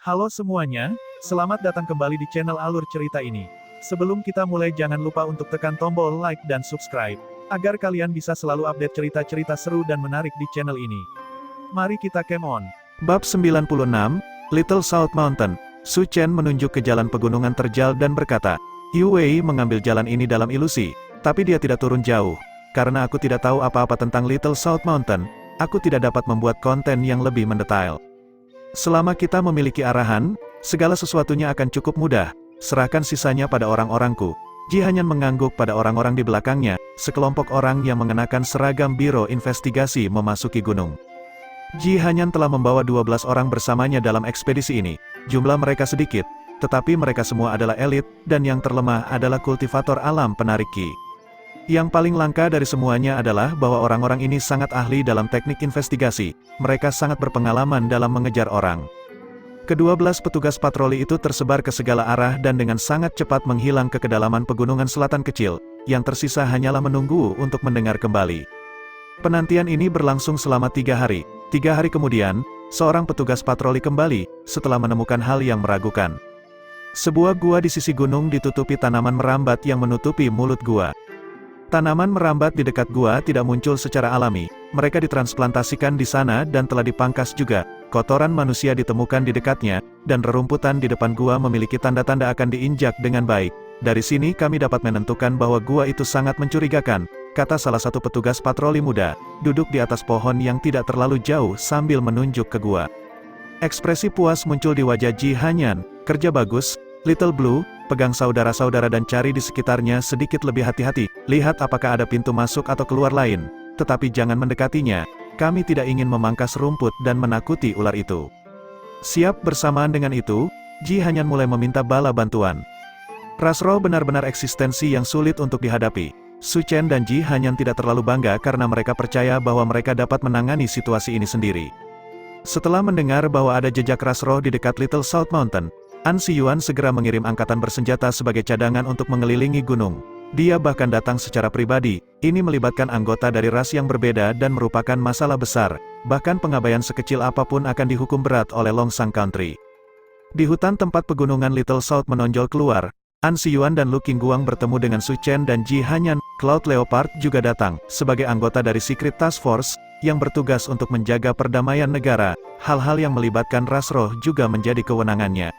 Halo semuanya, selamat datang kembali di channel Alur Cerita ini. Sebelum kita mulai jangan lupa untuk tekan tombol like dan subscribe, agar kalian bisa selalu update cerita-cerita seru dan menarik di channel ini. Mari kita game on. Bab 96, Little South Mountain. Su Chen menunjuk ke jalan pegunungan terjal dan berkata, Yu Wei mengambil jalan ini dalam ilusi, tapi dia tidak turun jauh. Karena aku tidak tahu apa-apa tentang Little South Mountain, aku tidak dapat membuat konten yang lebih mendetail. Selama kita memiliki arahan, segala sesuatunya akan cukup mudah. Serahkan sisanya pada orang-orangku. Ji Hanyan mengangguk pada orang-orang di belakangnya, sekelompok orang yang mengenakan seragam biro investigasi memasuki gunung. Ji Hanyan telah membawa 12 orang bersamanya dalam ekspedisi ini. Jumlah mereka sedikit, tetapi mereka semua adalah elit, dan yang terlemah adalah kultivator alam penarik Qi. Yang paling langka dari semuanya adalah bahwa orang-orang ini sangat ahli dalam teknik investigasi, mereka sangat berpengalaman dalam mengejar orang. Ke-12 petugas patroli itu tersebar ke segala arah dan dengan sangat cepat menghilang ke kedalaman pegunungan selatan kecil, yang tersisa hanyalah menunggu untuk mendengar kembali. Penantian ini berlangsung selama 3 hari. 3 hari kemudian, seorang petugas patroli kembali, setelah menemukan hal yang meragukan. Sebuah gua di sisi gunung ditutupi tanaman merambat yang menutupi mulut gua. Tanaman merambat di dekat gua tidak muncul secara alami, mereka ditransplantasikan di sana dan telah dipangkas juga. Kotoran manusia ditemukan di dekatnya, dan rerumputan di depan gua memiliki tanda-tanda akan diinjak dengan baik. Dari sini kami dapat menentukan bahwa gua itu sangat mencurigakan, kata salah satu petugas patroli muda, duduk di atas pohon yang tidak terlalu jauh sambil menunjuk ke gua. Ekspresi puas muncul di wajah Ji Hanyan. Kerja bagus, Little Blue. Pegang saudara-saudara dan cari di sekitarnya sedikit lebih hati-hati, lihat apakah ada pintu masuk atau keluar lain, tetapi jangan mendekatinya, kami tidak ingin memangkas rumput dan menakuti ular itu. Siap. Bersamaan dengan itu, Ji Hanyan mulai meminta bala bantuan. Ras roh benar-benar eksistensi yang sulit untuk dihadapi. Su Chen dan Ji Hanyan tidak terlalu bangga karena mereka percaya bahwa mereka dapat menangani situasi ini sendiri. Setelah mendengar bahwa ada jejak ras roh di dekat Little South Mountain, An Siyuan segera mengirim angkatan bersenjata sebagai cadangan untuk mengelilingi gunung. Dia bahkan datang secara pribadi, ini melibatkan anggota dari ras yang berbeda dan merupakan masalah besar, bahkan pengabaian sekecil apapun akan dihukum berat oleh Longsang Country. Di hutan tempat pegunungan Little South menonjol keluar, An Siyuan dan Lu Qingguang bertemu dengan Su Chen dan Ji Hanyan. Cloud Leopard juga datang, sebagai anggota dari Secret Task Force, yang bertugas untuk menjaga perdamaian negara. Hal-hal yang melibatkan ras roh juga menjadi kewenangannya.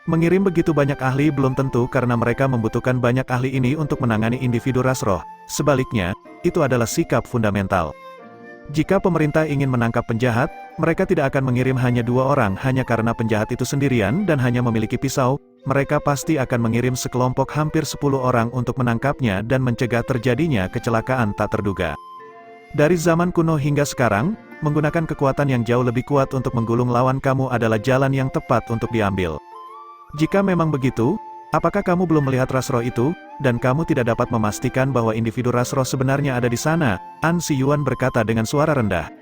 Mengirim begitu banyak ahli belum tentu karena mereka membutuhkan banyak ahli ini untuk menangani individu ras roh. Sebaliknya, itu adalah sikap fundamental. Jika pemerintah ingin menangkap penjahat, mereka tidak akan mengirim hanya 2 orang hanya karena penjahat itu sendirian dan hanya memiliki pisau. Mereka pasti akan mengirim sekelompok hampir 10 orang untuk menangkapnya dan mencegah terjadinya kecelakaan tak terduga. Dari zaman kuno hingga sekarang, menggunakan kekuatan yang jauh lebih kuat untuk menggulung lawan kamu adalah jalan yang tepat untuk diambil. Jika memang begitu, apakah kamu belum melihat ras roh itu, dan kamu tidak dapat memastikan bahwa individu ras roh sebenarnya ada di sana? An Siyuan berkata dengan suara rendah.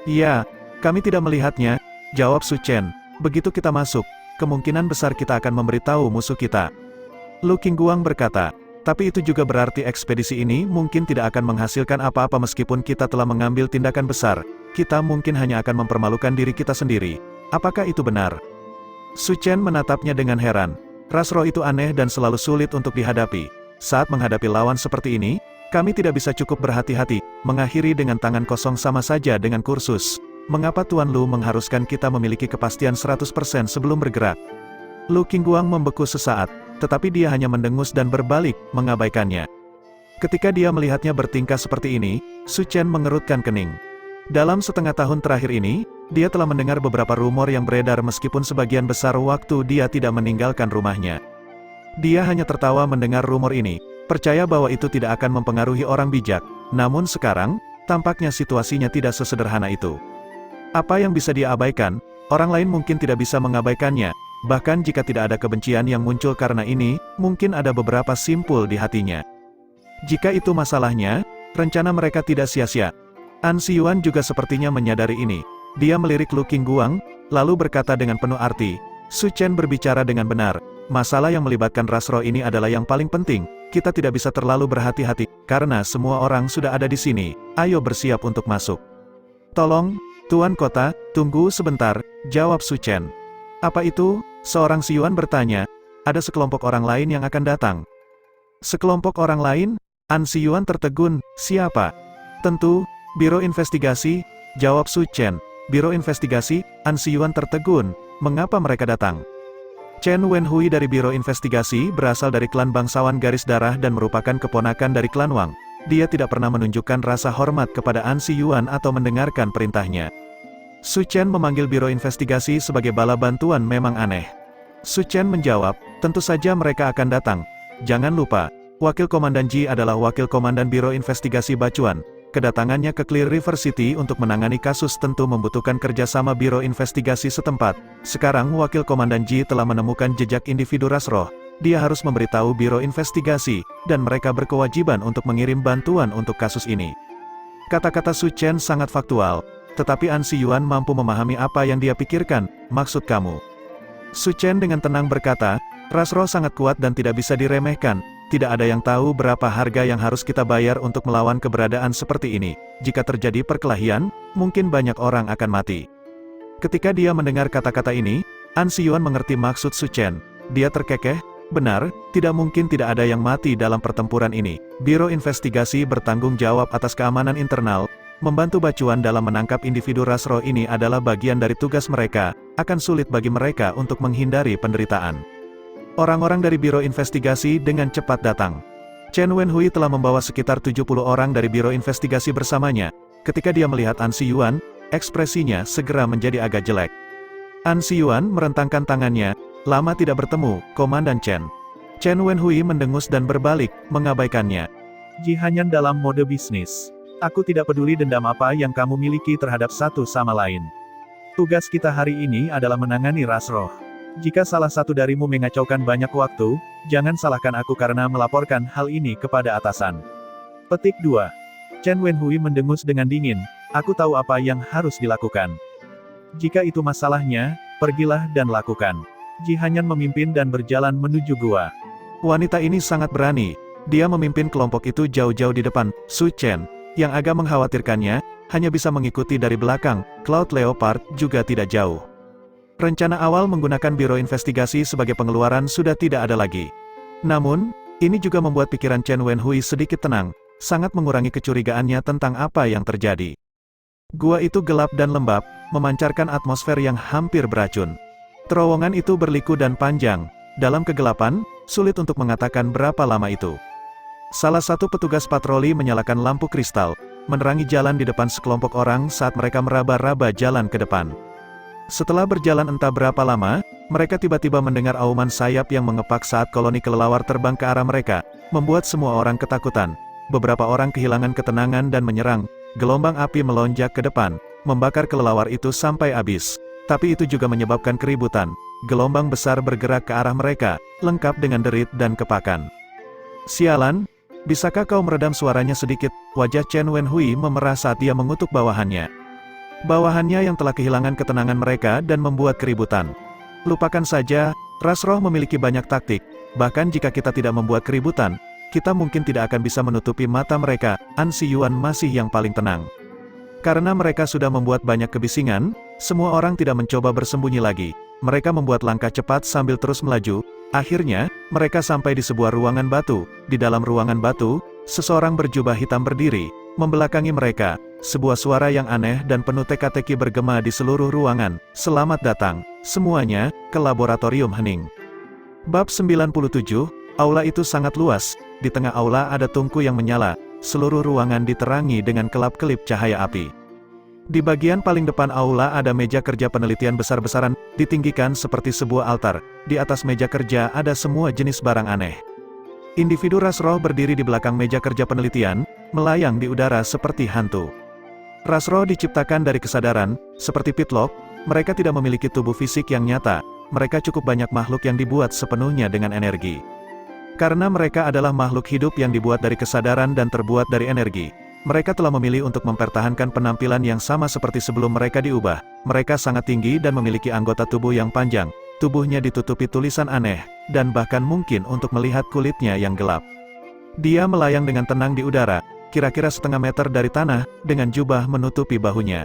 Iya, kami tidak melihatnya, jawab Su Chen. Begitu kita masuk, kemungkinan besar kita akan memberitahu musuh kita. Lu Qingguang berkata, tapi itu juga berarti ekspedisi ini mungkin tidak akan menghasilkan apa-apa meskipun kita telah mengambil tindakan besar. Kita mungkin hanya akan mempermalukan diri kita sendiri. Apakah itu benar? Su Chen menatapnya dengan heran. Ras roh itu aneh dan selalu sulit untuk dihadapi. Saat menghadapi lawan seperti ini, kami tidak bisa cukup berhati-hati, mengakhiri dengan tangan kosong sama saja dengan kursus. Mengapa Tuan Lu mengharuskan kita memiliki kepastian 100% sebelum bergerak? Lu Qingguang membeku sesaat, tetapi dia hanya mendengus dan berbalik, mengabaikannya. Ketika dia melihatnya bertingkah seperti ini, Su Chen mengerutkan kening. Dalam setengah tahun terakhir ini, dia telah mendengar beberapa rumor yang beredar meskipun sebagian besar waktu dia tidak meninggalkan rumahnya. Dia hanya tertawa mendengar rumor ini, percaya bahwa itu tidak akan mempengaruhi orang bijak, namun sekarang, tampaknya situasinya tidak sesederhana itu. Apa yang bisa dia abaikan, orang lain mungkin tidak bisa mengabaikannya, bahkan jika tidak ada kebencian yang muncul karena ini, mungkin ada beberapa simpul di hatinya. Jika itu masalahnya, rencana mereka tidak sia-sia. An Siyuan juga sepertinya menyadari ini. Dia melirik Lu Qingguang, lalu berkata dengan penuh arti, Su Chen berbicara dengan benar. Masalah yang melibatkan ras roh ini adalah yang paling penting. Kita tidak bisa terlalu berhati-hati, karena semua orang sudah ada di sini. Ayo bersiap untuk masuk. Tolong, Tuan Kota, tunggu sebentar, jawab Su Chen. Apa itu? Seorang Siyuan bertanya. Ada sekelompok orang lain yang akan datang. Sekelompok orang lain? An Siyuan tertegun. Siapa? Tentu, Biro Investigasi, jawab Su Chen. Biro Investigasi? An Siyuan tertegun. Mengapa mereka datang? Chen Wenhui dari Biro Investigasi berasal dari klan bangsawan garis darah dan merupakan keponakan dari klan Wang. Dia tidak pernah menunjukkan rasa hormat kepada An Siyuan atau mendengarkan perintahnya. Su Chen memanggil Biro Investigasi sebagai bala bantuan memang aneh. Su Chen menjawab, tentu saja mereka akan datang. Jangan lupa, Wakil Komandan Ji adalah Wakil Komandan Biro Investigasi Bacuan. Kedatangannya ke Clear River City untuk menangani kasus tentu membutuhkan kerjasama Biro Investigasi setempat. Sekarang Wakil Komandan Ji telah menemukan jejak individu ras roh. Dia harus memberitahu Biro Investigasi, dan mereka berkewajiban untuk mengirim bantuan untuk kasus ini. Kata-kata Su Chen sangat faktual, tetapi An Siyuan mampu memahami apa yang dia pikirkan. Maksud kamu? Su Chen dengan tenang berkata, ras roh sangat kuat dan tidak bisa diremehkan. Tidak ada yang tahu berapa harga yang harus kita bayar untuk melawan keberadaan seperti ini. Jika terjadi perkelahian, mungkin banyak orang akan mati. Ketika dia mendengar kata-kata ini, An Siyuan mengerti maksud Su Chen. Dia terkekeh, benar, tidak mungkin tidak ada yang mati dalam pertempuran ini. Biro Investigasi bertanggung jawab atas keamanan internal. Membantu Bacuan dalam menangkap individu ras roh ini adalah bagian dari tugas mereka. Akan sulit bagi mereka untuk menghindari penderitaan. Orang-orang dari Biro Investigasi dengan cepat datang. Chen Wenhui telah membawa sekitar 70 orang dari Biro Investigasi bersamanya. Ketika dia melihat An Siyuan, ekspresinya segera menjadi agak jelek. An Siyuan merentangkan tangannya, lama tidak bertemu, Komandan Chen. Chen Wenhui mendengus dan berbalik, mengabaikannya. Ji Hanyan dalam mode bisnis. Aku tidak peduli dendam apa yang kamu miliki terhadap satu sama lain. Tugas kita hari ini adalah menangani ras roh. Jika salah satu darimu mengacaukan banyak waktu, jangan salahkan aku karena melaporkan hal ini kepada atasan. Petik 2. Chen Wenhui mendengus dengan dingin, aku tahu apa yang harus dilakukan. Jika itu masalahnya, pergilah dan lakukan. Ji Hanyan memimpin dan berjalan menuju gua. Wanita ini sangat berani. Dia memimpin kelompok itu jauh-jauh di depan. Su Chen, yang agak mengkhawatirkannya, hanya bisa mengikuti dari belakang. Cloud Leopard juga tidak jauh. Rencana awal menggunakan Biro Investigasi sebagai pengeluaran sudah tidak ada lagi. Namun, ini juga membuat pikiran Chen Wenhui sedikit tenang, sangat mengurangi kecurigaannya tentang apa yang terjadi. Gua itu gelap dan lembab, memancarkan atmosfer yang hampir beracun. Terowongan itu berliku dan panjang. Dalam kegelapan, sulit untuk mengatakan berapa lama itu. Salah satu petugas patroli menyalakan lampu kristal, menerangi jalan di depan sekelompok orang saat mereka meraba-raba jalan ke depan. Setelah berjalan entah berapa lama, mereka tiba-tiba mendengar auman sayap yang mengepak saat koloni kelelawar terbang ke arah mereka, membuat semua orang ketakutan. Beberapa orang kehilangan ketenangan dan menyerang. Gelombang api melonjak ke depan, membakar kelelawar itu sampai habis. Tapi itu juga menyebabkan keributan. Gelombang besar bergerak ke arah mereka, lengkap dengan derit dan kepakan. Sialan, bisakah kau meredam suaranya sedikit? Wajah Chen Wenhui memerah saat dia mengutuk bawahannya. Bawahannya yang telah kehilangan ketenangan mereka dan membuat keributan. Lupakan saja, ras roh memiliki banyak taktik, bahkan jika kita tidak membuat keributan, kita mungkin tidak akan bisa menutupi mata mereka. An Siyuan masih yang paling tenang. Karena mereka sudah membuat banyak kebisingan, semua orang tidak mencoba bersembunyi lagi. Mereka membuat langkah cepat sambil terus melaju. Akhirnya, mereka sampai di sebuah ruangan batu. Di dalam ruangan batu, seseorang berjubah hitam berdiri, membelakangi mereka. Sebuah suara yang aneh dan penuh teka-teki bergema di seluruh ruangan. Selamat datang, semuanya, ke laboratorium hening. Bab 97, aula itu sangat luas. Di tengah aula ada tungku yang menyala. Seluruh ruangan diterangi dengan kelap-kelip cahaya api. Di bagian paling depan aula ada meja kerja penelitian besar-besaran, ditinggikan seperti sebuah altar. Di atas meja kerja ada semua jenis barang aneh. Individu ras roh berdiri di belakang meja kerja penelitian, melayang di udara seperti hantu. Ras roh diciptakan dari kesadaran, seperti Pitlock, mereka tidak memiliki tubuh fisik yang nyata, mereka cukup banyak makhluk yang dibuat sepenuhnya dengan energi. Karena mereka adalah makhluk hidup yang dibuat dari kesadaran dan terbuat dari energi, mereka telah memilih untuk mempertahankan penampilan yang sama seperti sebelum mereka diubah. Mereka sangat tinggi dan memiliki anggota tubuh yang panjang, tubuhnya ditutupi tulisan aneh, dan bahkan mungkin untuk melihat kulitnya yang gelap. Dia melayang dengan tenang di udara, kira-kira setengah meter dari tanah, dengan jubah menutupi bahunya.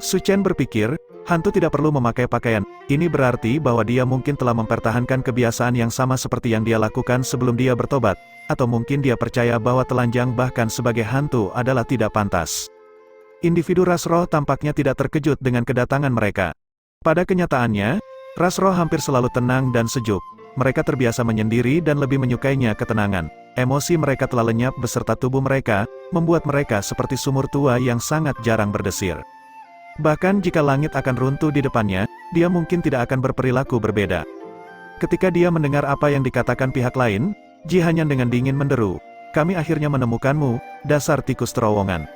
Su Chen berpikir, hantu tidak perlu memakai pakaian, ini berarti bahwa dia mungkin telah mempertahankan kebiasaan yang sama seperti yang dia lakukan sebelum dia bertobat, atau mungkin dia percaya bahwa telanjang bahkan sebagai hantu adalah tidak pantas. Individu ras roh tampaknya tidak terkejut dengan kedatangan mereka. Pada kenyataannya, ras roh hampir selalu tenang dan sejuk. Mereka terbiasa menyendiri dan lebih menyukainya ketenangan. Emosi mereka telah lenyap beserta tubuh mereka, membuat mereka seperti sumur tua yang sangat jarang berdesir. Bahkan jika langit akan runtuh di depannya, dia mungkin tidak akan berperilaku berbeda. Ketika dia mendengar apa yang dikatakan pihak lain, Ji Hanyan dengan dingin menderu, "Kami akhirnya menemukanmu, dasar tikus terowongan."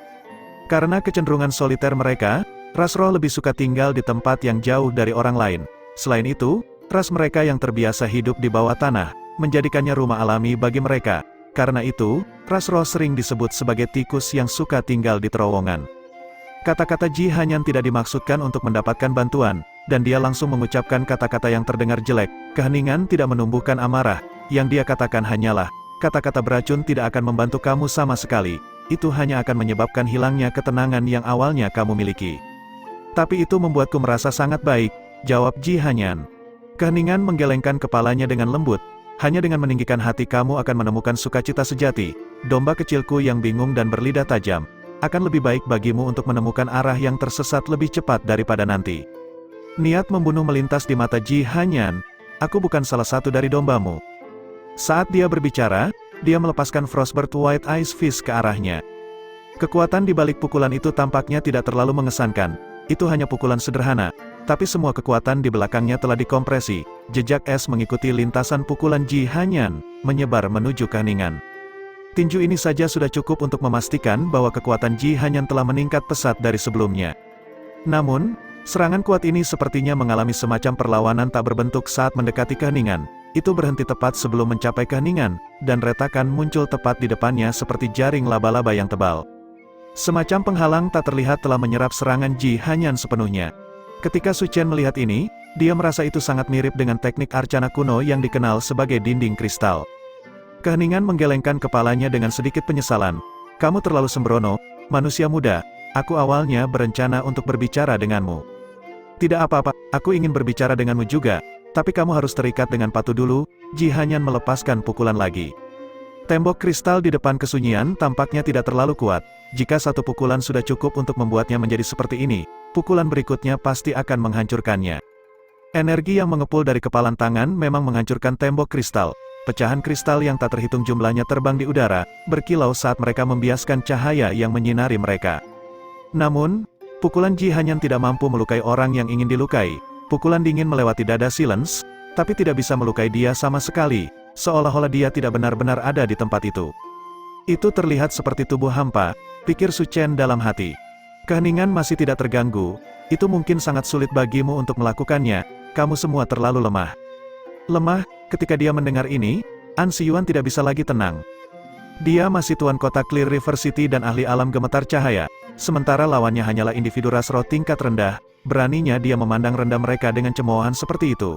Karena kecenderungan soliter mereka, ras roh lebih suka tinggal di tempat yang jauh dari orang lain. Selain itu, ras mereka yang terbiasa hidup di bawah tanah, menjadikannya rumah alami bagi mereka. Karena itu, ras roh sering disebut sebagai tikus yang suka tinggal di terowongan. Kata-kata Ji Hanyan tidak dimaksudkan untuk mendapatkan bantuan, dan dia langsung mengucapkan kata-kata yang terdengar jelek. Keheningan tidak menumbuhkan amarah, yang dia katakan hanyalah, kata-kata beracun tidak akan membantu kamu sama sekali. Itu hanya akan menyebabkan hilangnya ketenangan yang awalnya kamu miliki. Tapi itu membuatku merasa sangat baik, jawab Ji Hanyan. Keheningan menggelengkan kepalanya dengan lembut. Hanya dengan meninggikan hati kamu akan menemukan sukacita sejati. Domba kecilku yang bingung dan berlidah tajam. Akan lebih baik bagimu untuk menemukan arah yang tersesat lebih cepat daripada nanti. Niat membunuh melintas di mata Ji Hanyan. Aku bukan salah satu dari dombamu. Saat dia berbicara, dia melepaskan Frostbird White Ice Fist ke arahnya. Kekuatan di balik pukulan itu tampaknya tidak terlalu mengesankan. Itu hanya pukulan sederhana, tapi semua kekuatan di belakangnya telah dikompresi. Jejak es mengikuti lintasan pukulan Ji Hanyan, menyebar menuju keheningan. Tinju ini saja sudah cukup untuk memastikan bahwa kekuatan Ji Hanyan telah meningkat pesat dari sebelumnya. Namun, serangan kuat ini sepertinya mengalami semacam perlawanan tak berbentuk saat mendekati keheningan. Itu berhenti tepat sebelum mencapai keheningan, dan retakan muncul tepat di depannya seperti jaring laba-laba yang tebal. Semacam penghalang tak terlihat telah menyerap serangan Ji Hanyan sepenuhnya. Ketika Su Chen melihat ini, dia merasa itu sangat mirip dengan teknik arcana kuno yang dikenal sebagai dinding kristal. Keheningan menggelengkan kepalanya dengan sedikit penyesalan. Kamu terlalu sembrono, manusia muda, aku awalnya berencana untuk berbicara denganmu. Tidak apa-apa, aku ingin berbicara denganmu juga. Tapi kamu harus terikat dengan patu dulu. Ji Hanyan melepaskan pukulan lagi. Tembok kristal di depan kesunyian tampaknya tidak terlalu kuat. Jika satu pukulan sudah cukup untuk membuatnya menjadi seperti ini, pukulan berikutnya pasti akan menghancurkannya. Energi yang mengepul dari kepalan tangan memang menghancurkan tembok kristal. Pecahan kristal yang tak terhitung jumlahnya terbang di udara, berkilau saat mereka membiaskan cahaya yang menyinari mereka. Namun, pukulan Ji Hanyan tidak mampu melukai orang yang ingin dilukai. Pukulan dingin melewati dada Silence, tapi tidak bisa melukai dia sama sekali, seolah-olah dia tidak benar-benar ada di tempat itu. Itu terlihat seperti tubuh hampa, pikir Su Chen dalam hati. Keheningan masih tidak terganggu, itu mungkin sangat sulit bagimu untuk melakukannya, kamu semua terlalu lemah. Lemah, ketika dia mendengar ini, An Siyuan tidak bisa lagi tenang. Dia masih tuan kota Clear River City dan ahli alam gemetar cahaya, sementara lawannya hanyalah individu ras roh tingkat rendah. Beraninya dia memandang rendah mereka dengan cemoohan seperti itu.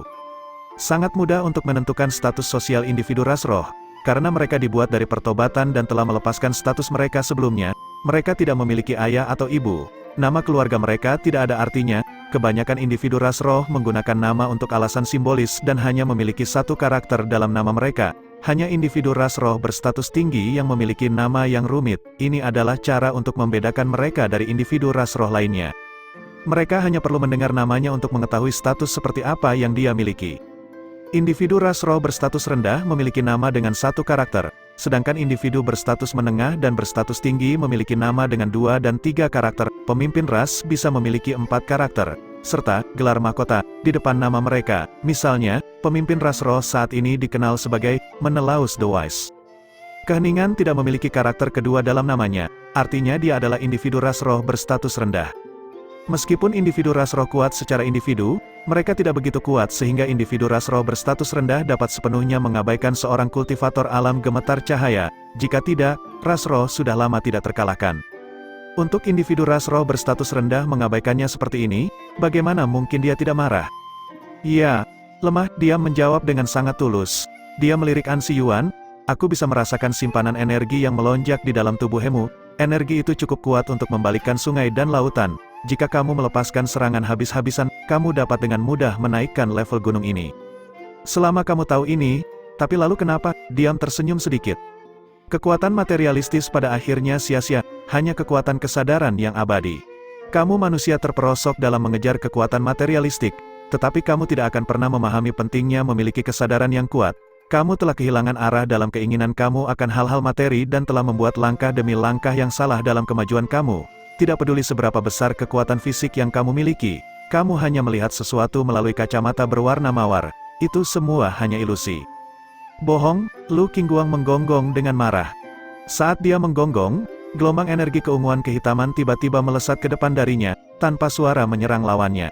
Sangat mudah untuk menentukan status sosial individu ras roh, karena mereka dibuat dari pertobatan dan telah melepaskan status mereka sebelumnya. Mereka tidak memiliki ayah atau ibu. Nama keluarga mereka tidak ada artinya. Kebanyakan individu ras roh menggunakan nama untuk alasan simbolis dan hanya memiliki satu karakter dalam nama mereka. Hanya individu ras roh berstatus tinggi yang memiliki nama yang rumit. Ini adalah cara untuk membedakan mereka dari individu ras roh lainnya. Mereka hanya perlu mendengar namanya untuk mengetahui status seperti apa yang dia miliki. Individu ras roh berstatus rendah memiliki nama dengan satu karakter, sedangkan individu berstatus menengah dan berstatus tinggi memiliki nama dengan 2 dan 3 karakter. Pemimpin ras bisa memiliki 4 karakter, serta gelar mahkota di depan nama mereka. Misalnya, pemimpin ras roh saat ini dikenal sebagai Menelaus the Wise. Keheningan tidak memiliki karakter kedua dalam namanya, artinya dia adalah individu ras roh berstatus rendah. Meskipun individu ras roh kuat secara individu, mereka tidak begitu kuat sehingga individu ras roh berstatus rendah dapat sepenuhnya mengabaikan seorang kultivator alam gemetar cahaya. Jika tidak, ras roh sudah lama tidak terkalahkan. Untuk individu ras roh berstatus rendah mengabaikannya seperti ini, bagaimana mungkin dia tidak marah? Ya, lemah, dia menjawab dengan sangat tulus. Dia melirik An Siyuan, aku bisa merasakan simpanan energi yang melonjak di dalam tubuhmu. Energi itu cukup kuat untuk membalikkan sungai dan lautan. Jika kamu melepaskan serangan habis-habisan, kamu dapat dengan mudah menaikkan level gunung ini. Selama kamu tahu ini, tapi lalu kenapa? Diam tersenyum sedikit. Kekuatan materialistis pada akhirnya sia-sia, hanya kekuatan kesadaran yang abadi. Kamu manusia terperosok dalam mengejar kekuatan materialistik, tetapi kamu tidak akan pernah memahami pentingnya memiliki kesadaran yang kuat. Kamu telah kehilangan arah dalam keinginan kamu akan hal-hal materi dan telah membuat langkah demi langkah yang salah dalam kemajuan kamu. Tidak peduli seberapa besar kekuatan fisik yang kamu miliki, kamu hanya melihat sesuatu melalui kacamata berwarna mawar. Itu semua hanya ilusi. Bohong, Lu Qingguang menggonggong dengan marah. Saat dia menggonggong, gelombang energi keunguan kehitaman tiba-tiba melesat ke depan darinya, tanpa suara menyerang lawannya.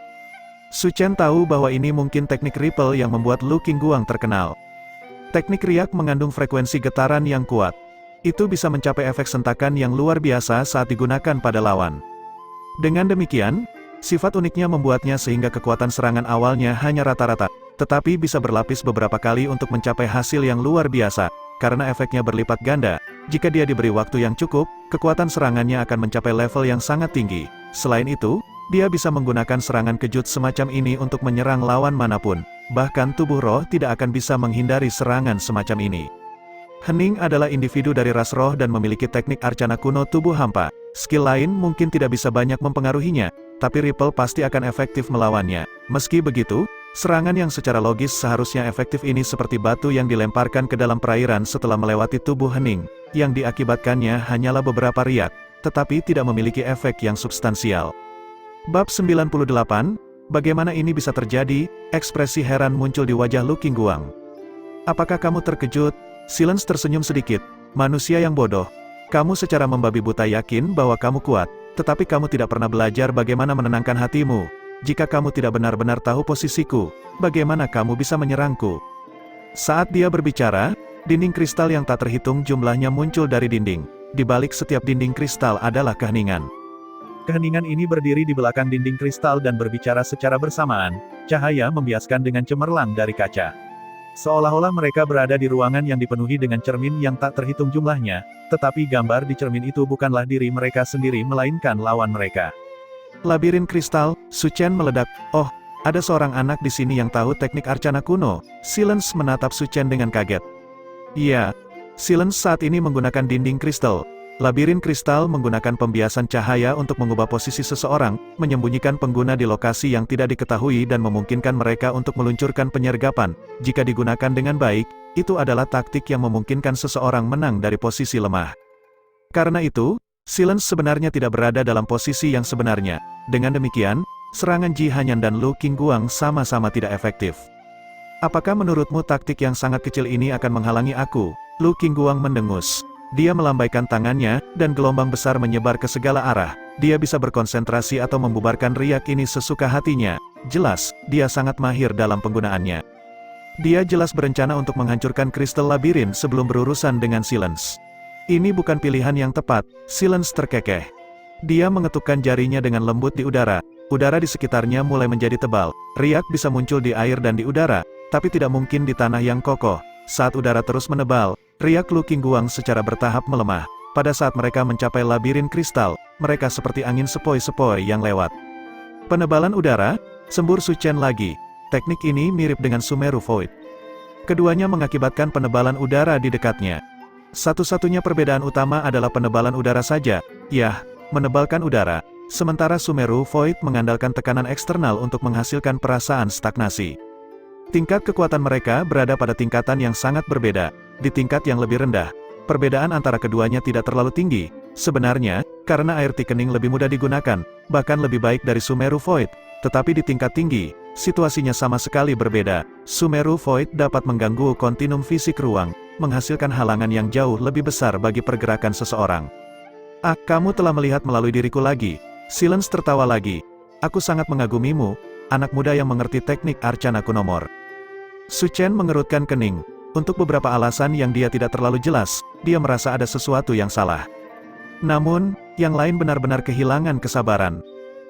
Su Chen tahu bahwa ini mungkin teknik ripple yang membuat Lu Qingguang terkenal. Teknik riak mengandung frekuensi getaran yang kuat. Itu bisa mencapai efek sentakan yang luar biasa saat digunakan pada lawan. Dengan demikian, sifat uniknya membuatnya sehingga kekuatan serangan awalnya hanya rata-rata, tetapi bisa berlapis beberapa kali untuk mencapai hasil yang luar biasa, karena efeknya berlipat ganda. Jika dia diberi waktu yang cukup, kekuatan serangannya akan mencapai level yang sangat tinggi. Selain itu, dia bisa menggunakan serangan kejut semacam ini untuk menyerang lawan manapun. Bahkan tubuh roh tidak akan bisa menghindari serangan semacam ini. Hening adalah individu dari ras roh dan memiliki teknik arcana kuno tubuh hampa. Skill lain mungkin tidak bisa banyak mempengaruhinya, tapi ripple pasti akan efektif melawannya. Meski begitu, serangan yang secara logis seharusnya efektif ini seperti batu yang dilemparkan ke dalam perairan setelah melewati tubuh Hening. Yang diakibatkannya hanyalah beberapa riak, tetapi tidak memiliki efek yang substansial. Bab 98, bagaimana ini bisa terjadi? Ekspresi heran muncul di wajah Lu Qingguang. Apakah kamu terkejut? Silence tersenyum sedikit. Manusia yang bodoh. Kamu secara membabi buta yakin bahwa kamu kuat, tetapi kamu tidak pernah belajar bagaimana menenangkan hatimu. Jika kamu tidak benar-benar tahu posisiku, bagaimana kamu bisa menyerangku? Saat dia berbicara, dinding kristal yang tak terhitung jumlahnya muncul dari dinding. Di balik setiap dinding kristal adalah keheningan. Keheningan ini berdiri di belakang dinding kristal dan berbicara secara bersamaan. Cahaya membiaskan dengan cemerlang dari kaca. Seolah-olah mereka berada di ruangan yang dipenuhi dengan cermin yang tak terhitung jumlahnya, tetapi gambar di cermin itu bukanlah diri mereka sendiri melainkan lawan mereka. Labirin kristal, Su Chen meledak. Oh, ada seorang anak di sini yang tahu teknik arcana kuno. Silence menatap Su Chen dengan kaget. Iya, Silence saat ini menggunakan dinding kristal. Labirin kristal menggunakan pembiasan cahaya untuk mengubah posisi seseorang, menyembunyikan pengguna di lokasi yang tidak diketahui dan memungkinkan mereka untuk meluncurkan penyergapan. Jika digunakan dengan baik, itu adalah taktik yang memungkinkan seseorang menang dari posisi lemah. Karena itu, Silence sebenarnya tidak berada dalam posisi yang sebenarnya. Dengan demikian, serangan Ji Hanyan dan Lu Qingguang sama-sama tidak efektif. Apakah menurutmu taktik yang sangat kecil ini akan menghalangi aku? Lu Qingguang mendengus. Dia melambaikan tangannya, dan gelombang besar menyebar ke segala arah. Dia bisa berkonsentrasi atau membubarkan riak ini sesuka hatinya. Jelas, dia sangat mahir dalam penggunaannya. Dia jelas berencana untuk menghancurkan kristal labirin sebelum berurusan dengan Silence. Ini bukan pilihan yang tepat, Silence terkekeh. Dia mengetukkan jarinya dengan lembut di udara. Udara di sekitarnya mulai menjadi tebal. Riak bisa muncul di air dan di udara, tapi tidak mungkin di tanah yang kokoh. Saat udara terus menebal, riak Lu Qingguang secara bertahap melemah. Pada saat mereka mencapai labirin kristal, mereka seperti angin sepoi-sepoi yang lewat. Penebalan udara, sembur Su Chen lagi. Teknik ini mirip dengan Sumeru Void. Keduanya mengakibatkan penebalan udara di dekatnya. Satu-satunya perbedaan utama adalah penebalan udara saja, yah, menebalkan udara. Sementara Sumeru Void mengandalkan tekanan eksternal untuk menghasilkan perasaan stagnasi. Tingkat kekuatan mereka berada pada tingkatan yang sangat berbeda. Di tingkat yang lebih rendah, perbedaan antara keduanya tidak terlalu tinggi. Sebenarnya, karena air thickening lebih mudah digunakan, bahkan lebih baik dari Sumeru Void. Tetapi di tingkat tinggi, situasinya sama sekali berbeda. Sumeru Void dapat mengganggu kontinum fisik ruang, menghasilkan halangan yang jauh lebih besar bagi pergerakan seseorang. Ah, kamu telah melihat melalui diriku lagi. Silence tertawa lagi. Aku sangat mengagumimu, anak muda yang mengerti teknik arcana kunomor. Su Chen mengerutkan kening. Untuk beberapa alasan yang dia tidak terlalu jelas, dia merasa ada sesuatu yang salah. Namun, yang lain benar-benar kehilangan kesabaran.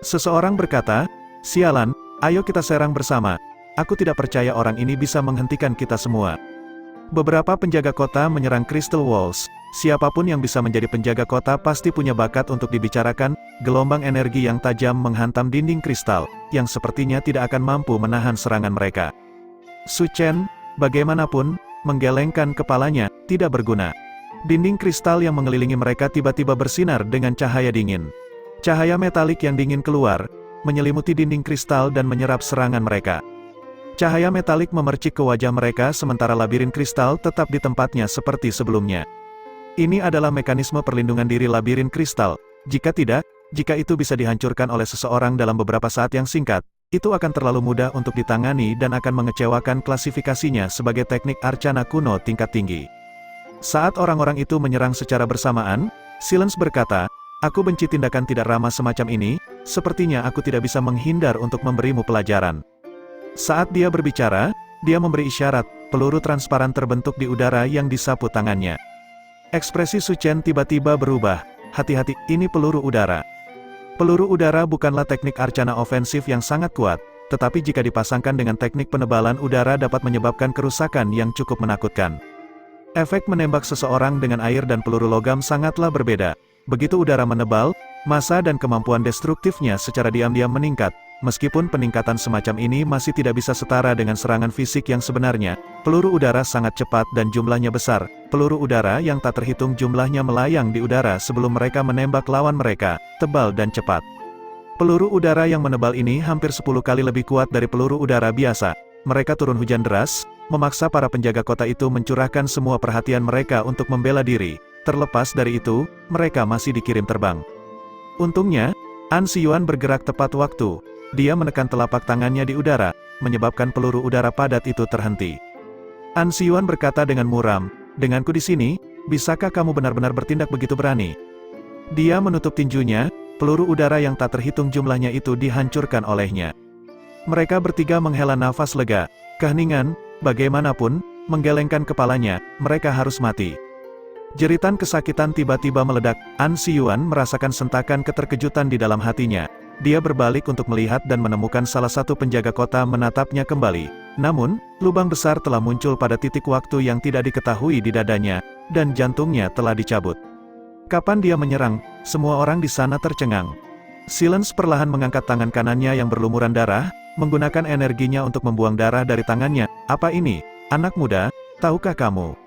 Seseorang berkata, "Sialan, ayo kita serang bersama. Aku tidak percaya orang ini bisa menghentikan kita semua." Beberapa penjaga kota menyerang Crystal Walls. Siapapun yang bisa menjadi penjaga kota pasti punya bakat untuk dibicarakan, gelombang energi yang tajam menghantam dinding kristal, yang sepertinya tidak akan mampu menahan serangan mereka. Su Chen, bagaimanapun, menggelengkan kepalanya, tidak berguna. Dinding kristal yang mengelilingi mereka tiba-tiba bersinar dengan cahaya dingin. Cahaya metalik yang dingin keluar, menyelimuti dinding kristal dan menyerap serangan mereka. Cahaya metalik memercik ke wajah mereka sementara labirin kristal tetap di tempatnya seperti sebelumnya. Ini adalah mekanisme perlindungan diri labirin kristal. Jika tidak, jika itu bisa dihancurkan oleh seseorang dalam beberapa saat yang singkat, itu akan terlalu mudah untuk ditangani dan akan mengecewakan klasifikasinya sebagai teknik arcana kuno tingkat tinggi. Saat orang-orang itu menyerang secara bersamaan, Silence berkata, "Aku benci tindakan tidak ramah semacam ini, sepertinya aku tidak bisa menghindar untuk memberimu pelajaran." Saat dia berbicara, dia memberi isyarat, peluru transparan terbentuk di udara yang disapu tangannya. Ekspresi Su Chen tiba-tiba berubah, "Hati-hati, ini peluru udara." Peluru udara bukanlah teknik arcana ofensif yang sangat kuat, tetapi jika dipasangkan dengan teknik penebalan udara dapat menyebabkan kerusakan yang cukup menakutkan. Efek menembak seseorang dengan air dan peluru logam sangatlah berbeda. Begitu udara menebal, massa dan kemampuan destruktifnya secara diam-diam meningkat. Meskipun peningkatan semacam ini masih tidak bisa setara dengan serangan fisik yang sebenarnya, peluru udara sangat cepat dan jumlahnya besar. Peluru udara yang tak terhitung jumlahnya melayang di udara sebelum mereka menembak lawan mereka, tebal dan cepat. Peluru udara yang menebal ini hampir 10 kali lebih kuat dari peluru udara biasa. Mereka turun hujan deras, memaksa para penjaga kota itu mencurahkan semua perhatian mereka untuk membela diri. Terlepas dari itu, mereka masih dikirim terbang. Untungnya, An Siyuan bergerak tepat waktu. Dia menekan telapak tangannya di udara, menyebabkan peluru udara padat itu terhenti. An Siyuan berkata dengan muram, "Denganku di sini, bisakah kamu benar-benar bertindak begitu berani?" Dia menutup tinjunya, peluru udara yang tak terhitung jumlahnya itu dihancurkan olehnya. Mereka bertiga menghela nafas lega. Keheningan, bagaimanapun, menggelengkan kepalanya, mereka harus mati. Jeritan kesakitan tiba-tiba meledak. An Siyuan merasakan sentakan keterkejutan di dalam hatinya. Dia berbalik untuk melihat dan menemukan salah satu penjaga kota menatapnya kembali. Namun, lubang besar telah muncul pada titik waktu yang tidak diketahui di dadanya, dan jantungnya telah dicabut. Kapan dia menyerang? Semua orang di sana tercengang. Silence perlahan mengangkat tangan kanannya yang berlumuran darah, menggunakan energinya untuk membuang darah dari tangannya. "Apa ini, anak muda? Tahukah kamu?"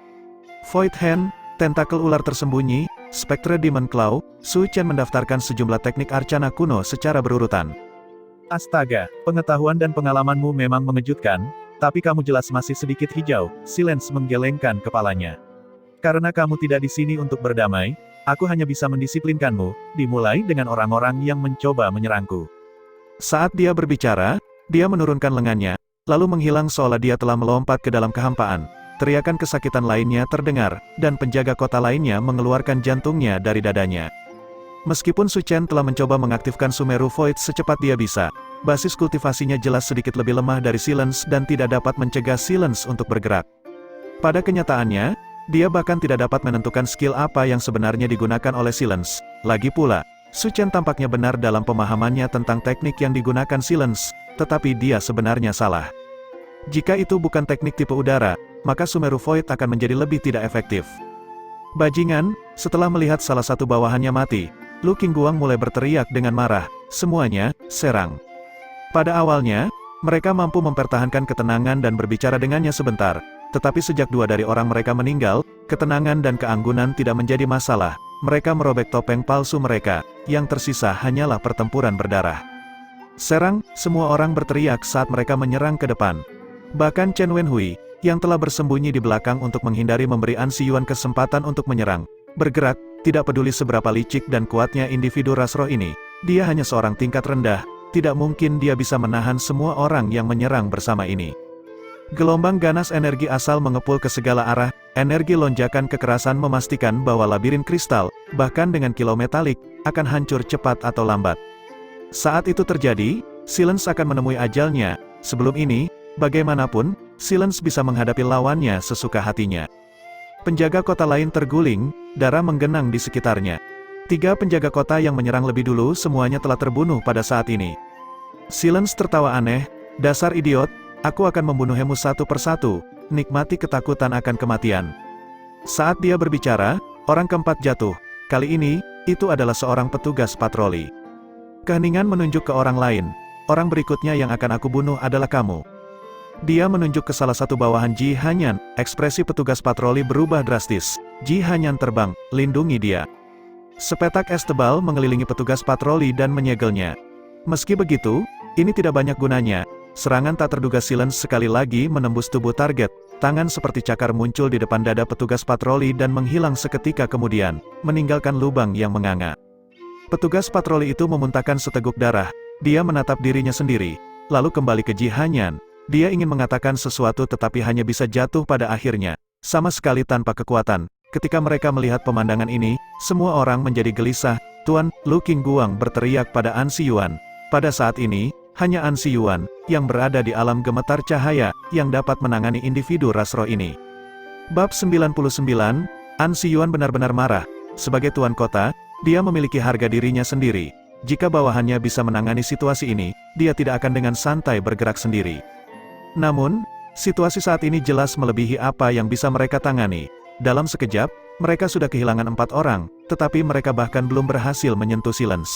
Void Hand, tentakel ular tersembunyi, Spectre Demon Claw, Su Chen mendaftarkan sejumlah teknik arcana kuno secara berurutan. Astaga, pengetahuan dan pengalamanmu memang mengejutkan, tapi kamu jelas masih sedikit hijau. Silence menggelengkan kepalanya. Karena kamu tidak di sini untuk berdamai, aku hanya bisa mendisiplinkanmu, dimulai dengan orang-orang yang mencoba menyerangku. Saat dia berbicara, dia menurunkan lengannya, lalu menghilang seolah dia telah melompat ke dalam kehampaan. Teriakan kesakitan lainnya terdengar, dan penjaga kota lainnya mengeluarkan jantungnya dari dadanya. Meskipun Su Chen telah mencoba mengaktifkan Sumeru Void secepat dia bisa, basis kultivasinya jelas sedikit lebih lemah dari Silence dan tidak dapat mencegah Silence untuk bergerak. Pada kenyataannya, dia bahkan tidak dapat menentukan skill apa yang sebenarnya digunakan oleh Silence. Lagi pula, Su Chen tampaknya benar dalam pemahamannya tentang teknik yang digunakan Silence, tetapi dia sebenarnya salah. Jika itu bukan teknik tipe udara, maka Sumeru Void akan menjadi lebih tidak efektif. Bajingan, setelah melihat salah satu bawahannya mati, Lu Qingguang mulai berteriak dengan marah, "Semuanya, serang!" Pada awalnya, mereka mampu mempertahankan ketenangan dan berbicara dengannya sebentar, tetapi sejak dua dari orang mereka meninggal, ketenangan dan keanggunan tidak menjadi masalah. Mereka merobek topeng palsu mereka, yang tersisa hanyalah pertempuran berdarah. "Serang!" Semua orang berteriak saat mereka menyerang ke depan. Bahkan Chen Wenhui, yang telah bersembunyi di belakang untuk menghindari memberi An Siyuan kesempatan untuk menyerang, bergerak, tidak peduli seberapa licik dan kuatnya individu ras roh ini. Dia hanya seorang tingkat rendah, tidak mungkin dia bisa menahan semua orang yang menyerang bersama ini. Gelombang ganas energi asal mengepul ke segala arah, energi lonjakan kekerasan memastikan bahwa labirin kristal, bahkan dengan kilau metalik, akan hancur cepat atau lambat. Saat itu terjadi, Silence akan menemui ajalnya. Sebelum ini, bagaimanapun, Silence bisa menghadapi lawannya sesuka hatinya. Penjaga kota lain terguling, darah menggenang di sekitarnya. 3 penjaga kota yang menyerang lebih dulu semuanya telah terbunuh pada saat ini. Silence tertawa aneh, "Dasar idiot, aku akan membunuhmu satu persatu, nikmati ketakutan akan kematian." Saat dia berbicara, orang keempat jatuh. Kali ini, itu adalah seorang petugas patroli. Keheningan menunjuk ke orang lain. Orang berikutnya yang akan aku bunuh adalah kamu. Dia menunjuk ke salah satu bawahan Ji Hanyan. Ekspresi petugas patroli berubah drastis. Ji Hanyan terbang, lindungi dia. Sepetak es tebal mengelilingi petugas patroli dan menyegelnya. Meski begitu, ini tidak banyak gunanya. Serangan tak terduga Silence sekali lagi menembus tubuh target. Tangan seperti cakar muncul di depan dada petugas patroli dan menghilang seketika kemudian, meninggalkan lubang yang menganga. Petugas patroli itu memuntahkan seteguk darah. Dia menatap dirinya sendiri, lalu kembali ke Ji Hanyan. Dia ingin mengatakan sesuatu tetapi hanya bisa jatuh pada akhirnya, sama sekali tanpa kekuatan. Ketika mereka melihat pemandangan ini, semua orang menjadi gelisah. Tuan, Lu Qingguang berteriak pada An Siyuan. Pada saat ini, hanya An Siyuan yang berada di alam gemetar cahaya yang dapat menangani individu ras roh ini. Bab 99, An Siyuan benar-benar marah. Sebagai tuan kota, dia memiliki harga dirinya sendiri. Jika bawahannya bisa menangani situasi ini, dia tidak akan dengan santai bergerak sendiri. Namun, situasi saat ini jelas melebihi apa yang bisa mereka tangani. Dalam sekejap, mereka sudah kehilangan 4 orang, tetapi mereka bahkan belum berhasil menyentuh Silence.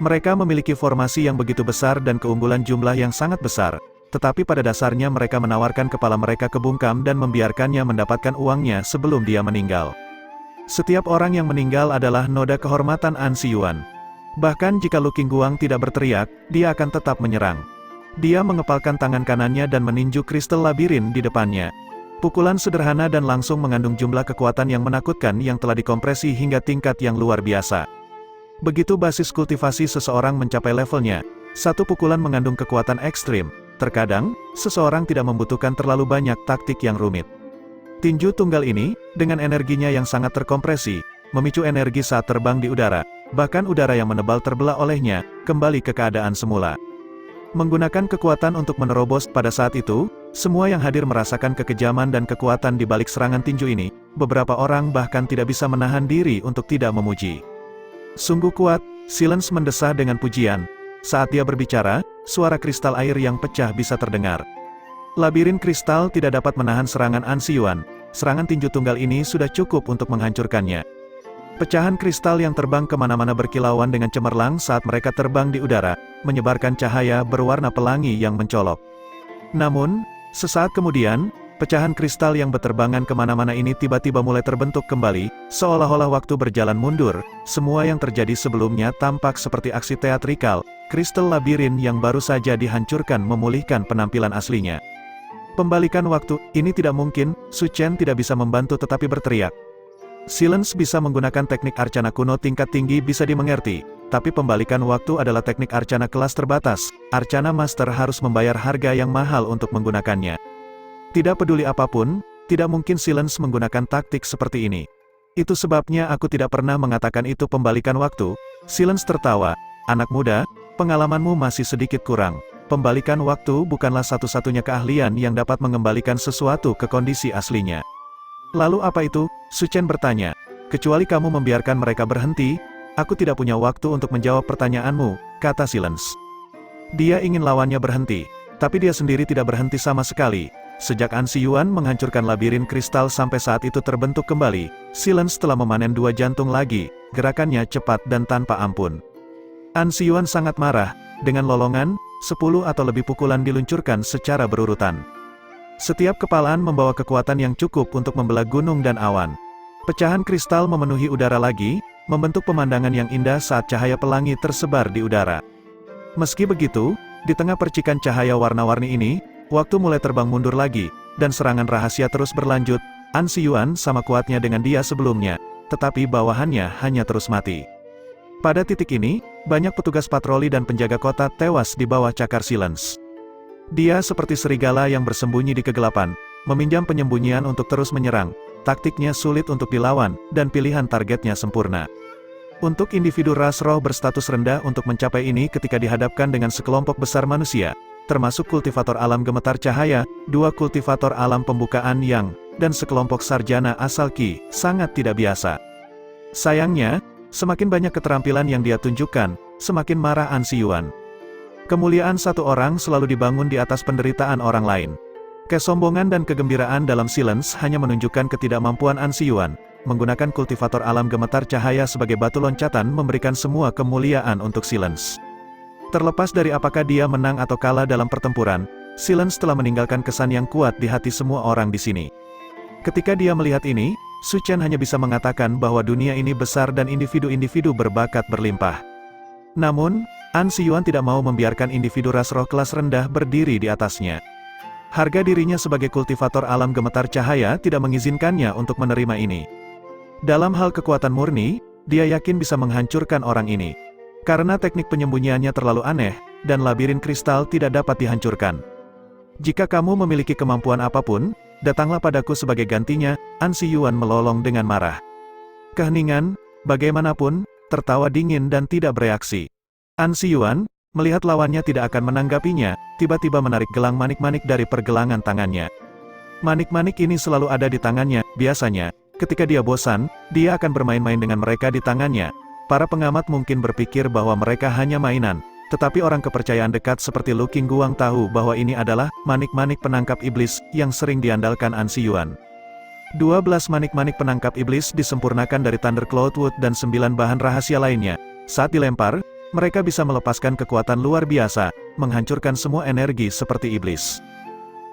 Mereka memiliki formasi yang begitu besar dan keunggulan jumlah yang sangat besar, tetapi pada dasarnya mereka menawarkan kepala mereka ke bungkam dan membiarkannya mendapatkan uangnya sebelum dia meninggal. Setiap orang yang meninggal adalah noda kehormatan An Siyuan. Bahkan jika Lu Qingguang tidak berteriak, dia akan tetap menyerang. Dia mengepalkan tangan kanannya dan meninju kristal labirin di depannya. Pukulan sederhana dan langsung mengandung jumlah kekuatan yang menakutkan yang telah dikompresi hingga tingkat yang luar biasa. Begitu basis kultivasi seseorang mencapai levelnya, satu pukulan mengandung kekuatan ekstrim. Terkadang, seseorang tidak membutuhkan terlalu banyak taktik yang rumit. Tinju tunggal ini, dengan energinya yang sangat terkompresi, memicu energi saat terbang di udara. Bahkan udara yang menebal terbelah olehnya, kembali ke keadaan semula. Menggunakan kekuatan untuk menerobos pada saat itu, semua yang hadir merasakan kekejaman dan kekuatan di balik serangan tinju ini. Beberapa orang bahkan tidak bisa menahan diri untuk tidak memuji. Sungguh kuat, Silence mendesah dengan pujian. Saat dia berbicara, suara kristal air yang pecah bisa terdengar. Labirin kristal tidak dapat menahan serangan An Siyuan. Serangan tinju tunggal ini sudah cukup untuk menghancurkannya. Pecahan kristal yang terbang kemana-mana berkilauan dengan cemerlang saat mereka terbang di udara, menyebarkan cahaya berwarna pelangi yang mencolok. Namun, sesaat kemudian, pecahan kristal yang berterbangan kemana-mana ini tiba-tiba mulai terbentuk kembali, seolah-olah waktu berjalan mundur. Semua yang terjadi sebelumnya tampak seperti aksi teatrikal. Kristal labirin yang baru saja dihancurkan memulihkan penampilan aslinya. Pembalikan waktu, ini tidak mungkin. Su Chen tidak bisa membantu tetapi berteriak. Silence bisa menggunakan teknik arcana kuno tingkat tinggi bisa dimengerti, tapi pembalikan waktu adalah teknik arcana kelas terbatas. Arcana Master harus membayar harga yang mahal untuk menggunakannya. Tidak peduli apapun, tidak mungkin Silence menggunakan taktik seperti ini. Itu sebabnya aku tidak pernah mengatakan itu pembalikan waktu. Silence tertawa. Anak muda, pengalamanmu masih sedikit kurang. Pembalikan waktu bukanlah satu-satunya keahlian yang dapat mengembalikan sesuatu ke kondisi aslinya. Lalu apa itu? Su Chen bertanya. Kecuali kamu membiarkan mereka berhenti, aku tidak punya waktu untuk menjawab pertanyaanmu, kata Silence. Dia ingin lawannya berhenti, tapi dia sendiri tidak berhenti sama sekali. Sejak An Siyuan menghancurkan labirin kristal sampai saat itu terbentuk kembali, Silence telah memanen 2 jantung lagi, gerakannya cepat dan tanpa ampun. An Siyuan sangat marah, dengan lolongan, 10 atau lebih pukulan diluncurkan secara berurutan. Setiap kepalan membawa kekuatan yang cukup untuk membelah gunung dan awan. Pecahan kristal memenuhi udara lagi, membentuk pemandangan yang indah saat cahaya pelangi tersebar di udara. Meski begitu, di tengah percikan cahaya warna-warni ini, waktu mulai terbang mundur lagi, dan serangan rahasia terus berlanjut. An Siyuan sama kuatnya dengan dia sebelumnya, tetapi bawahannya hanya terus mati. Pada titik ini, banyak petugas patroli dan penjaga kota tewas di bawah cakar Silence. Dia seperti serigala yang bersembunyi di kegelapan, meminjam penyembunyian untuk terus menyerang. Taktiknya sulit untuk dilawan, dan pilihan targetnya sempurna. Untuk individu ras roh berstatus rendah untuk mencapai ini ketika dihadapkan dengan sekelompok besar manusia, termasuk kultivator alam gemetar cahaya, 2 kultivator alam pembukaan yang, dan sekelompok sarjana asal Qi, sangat tidak biasa. Sayangnya, semakin banyak keterampilan yang dia tunjukkan, semakin marah An Siyuan. Kemuliaan satu orang selalu dibangun di atas penderitaan orang lain. Kesombongan dan kegembiraan dalam Silence hanya menunjukkan ketidakmampuan An Siyuan. menggunakan kultivator alam gemetar cahaya sebagai batu loncatan memberikan semua kemuliaan untuk Silence. Terlepas dari apakah dia menang atau kalah dalam pertempuran, Silence telah meninggalkan kesan yang kuat di hati semua orang di sini. Ketika dia melihat ini, Su Chen hanya bisa mengatakan bahwa dunia ini besar dan individu-individu berbakat berlimpah. Namun, An Siyuan tidak mau membiarkan individu ras roh kelas rendah berdiri di atasnya. Harga dirinya sebagai kultivator alam gemetar cahaya tidak mengizinkannya untuk menerima ini. Dalam hal kekuatan murni, dia yakin bisa menghancurkan orang ini. Karena teknik penyembunyiannya terlalu aneh, dan labirin kristal tidak dapat dihancurkan. Jika kamu memiliki kemampuan apapun, datanglah padaku sebagai gantinya, An Siyuan melolong dengan marah. Keheningan, bagaimanapun, tertawa dingin dan tidak bereaksi. An Siyuan, melihat lawannya tidak akan menanggapinya, tiba-tiba menarik gelang manik-manik dari pergelangan tangannya. Manik-manik ini selalu ada di tangannya, biasanya, ketika dia bosan, dia akan bermain-main dengan mereka di tangannya. Para pengamat mungkin berpikir bahwa mereka hanya mainan, tetapi orang kepercayaan dekat seperti Lu Qingguang tahu bahwa ini adalah manik-manik penangkap iblis yang sering diandalkan An Siyuan. 12 manik-manik penangkap iblis disempurnakan dari Thunder Cloudwood dan 9 bahan rahasia lainnya. Saat dilempar, mereka bisa melepaskan kekuatan luar biasa, menghancurkan semua energi seperti iblis.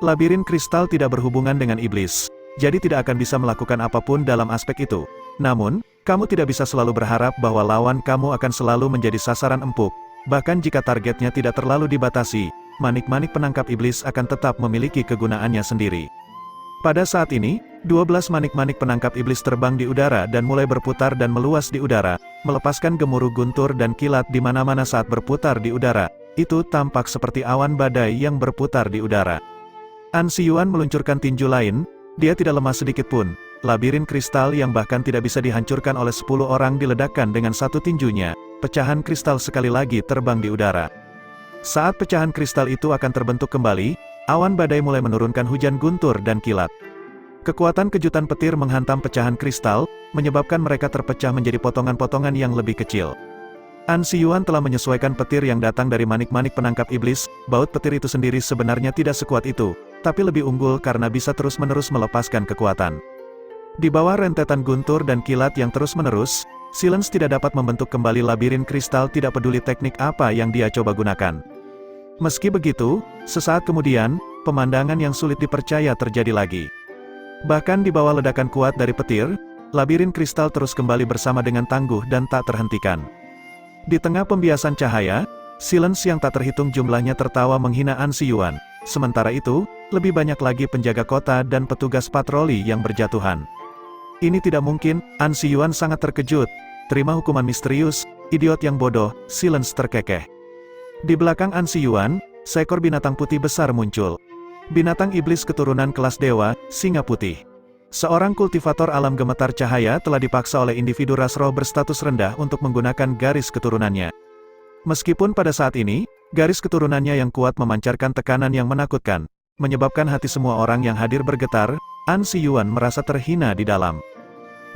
Labirin kristal tidak berhubungan dengan iblis, jadi tidak akan bisa melakukan apapun dalam aspek itu. Namun, kamu tidak bisa selalu berharap bahwa lawan kamu akan selalu menjadi sasaran empuk. Bahkan jika targetnya tidak terlalu dibatasi, manik-manik penangkap iblis akan tetap memiliki kegunaannya sendiri. Pada saat ini, 12 manik-manik penangkap iblis terbang di udara dan mulai berputar dan meluas di udara, melepaskan gemuruh guntur dan kilat di mana-mana saat berputar di udara. Itu tampak seperti awan badai yang berputar di udara. An Siyuan meluncurkan tinju lain, dia tidak lemah sedikit pun. Labirin kristal yang bahkan tidak bisa dihancurkan oleh 10 orang diledakkan dengan satu tinjunya. Pecahan kristal sekali lagi terbang di udara. Saat pecahan kristal itu akan terbentuk kembali, awan badai mulai menurunkan hujan guntur dan kilat. Kekuatan kejutan petir menghantam pecahan kristal, menyebabkan mereka terpecah menjadi potongan-potongan yang lebih kecil. An Siyuan telah menyesuaikan petir yang datang dari manik-manik penangkap iblis. Baut petir itu sendiri sebenarnya tidak sekuat itu, tapi lebih unggul karena bisa terus-menerus melepaskan kekuatan. Di bawah rentetan guntur dan kilat yang terus-menerus, Silence tidak dapat membentuk kembali labirin kristal, tidak peduli teknik apa yang dia coba gunakan. Meski begitu, sesaat kemudian, pemandangan yang sulit dipercaya terjadi lagi. Bahkan di bawah ledakan kuat dari petir, labirin kristal terus kembali bersama dengan tangguh dan tak terhentikan. Di tengah pembiasan cahaya, Silence yang tak terhitung jumlahnya tertawa menghina An Siyuan. Sementara itu, lebih banyak lagi penjaga kota dan petugas patroli yang berjatuhan. Ini tidak mungkin, An Siyuan sangat terkejut. Terima hukuman misterius, idiot yang bodoh, Silence terkekeh. Di belakang An Siyuan, seekor binatang putih besar muncul. Binatang iblis keturunan kelas dewa, singa putih. Seorang kultivator alam gemetar cahaya telah dipaksa oleh individu ras roh berstatus rendah untuk menggunakan garis keturunannya. Meskipun pada saat ini, garis keturunannya yang kuat memancarkan tekanan yang menakutkan, menyebabkan hati semua orang yang hadir bergetar, An Siyuan merasa terhina di dalam.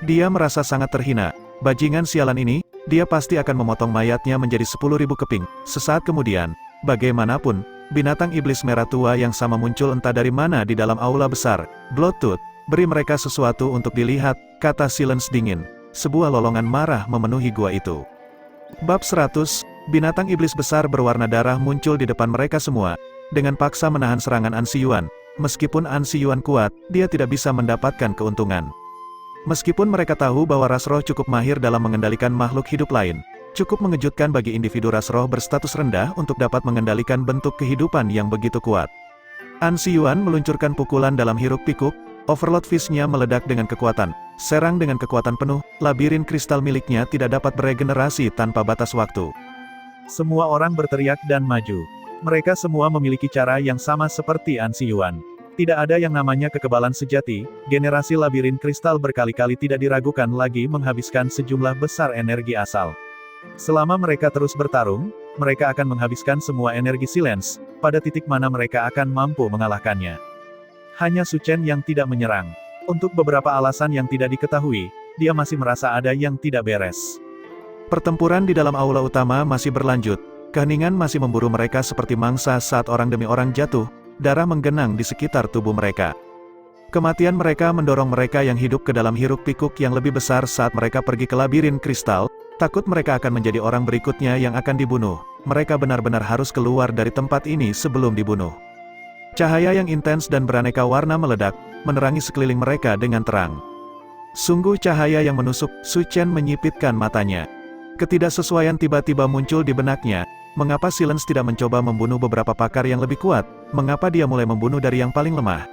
Dia merasa sangat terhina. Bajingan sialan ini, dia pasti akan memotong mayatnya menjadi 10.000 keping. Sesaat kemudian, bagaimanapun, binatang iblis merah tua yang sama muncul entah dari mana di dalam aula besar. Bloodtooth, beri mereka sesuatu untuk dilihat, kata Silence dingin. Sebuah lolongan marah memenuhi gua itu. Bab 100, binatang iblis besar berwarna darah muncul di depan mereka semua, dengan paksa menahan serangan An Siyuan. Meskipun An Siyuan kuat, dia tidak bisa mendapatkan keuntungan. Meskipun mereka tahu bahwa ras roh cukup mahir dalam mengendalikan makhluk hidup lain, cukup mengejutkan bagi individu ras roh berstatus rendah untuk dapat mengendalikan bentuk kehidupan yang begitu kuat. An Siyuan meluncurkan pukulan dalam hiruk-pikuk, Overlord Fist-nya meledak dengan kekuatan, serang dengan kekuatan penuh, labirin kristal miliknya tidak dapat beregenerasi tanpa batas waktu. Semua orang berteriak dan maju. Mereka semua memiliki cara yang sama seperti An Siyuan. Tidak ada yang namanya kekebalan sejati, generasi labirin kristal berkali-kali tidak diragukan lagi menghabiskan sejumlah besar energi asal. Selama mereka terus bertarung, mereka akan menghabiskan semua energi Silence, pada titik mana mereka akan mampu mengalahkannya. Hanya Su Chen yang tidak menyerang. Untuk beberapa alasan yang tidak diketahui, dia masih merasa ada yang tidak beres. Pertempuran di dalam aula utama masih berlanjut, keheningan masih memburu mereka seperti mangsa saat orang demi orang jatuh. Darah menggenang di sekitar tubuh mereka. Kematian mereka mendorong mereka yang hidup ke dalam hiruk-pikuk yang lebih besar saat mereka pergi ke labirin kristal, takut mereka akan menjadi orang berikutnya yang akan dibunuh. Mereka benar-benar harus keluar dari tempat ini sebelum dibunuh. Cahaya yang intens dan beraneka warna meledak, menerangi sekeliling mereka dengan terang. Sungguh cahaya yang menusuk. Su Chen menyipitkan matanya. Ketidaksesuaian tiba-tiba muncul di benaknya. Mengapa Silence tidak mencoba membunuh beberapa pakar yang lebih kuat? Mengapa dia mulai membunuh dari yang paling lemah?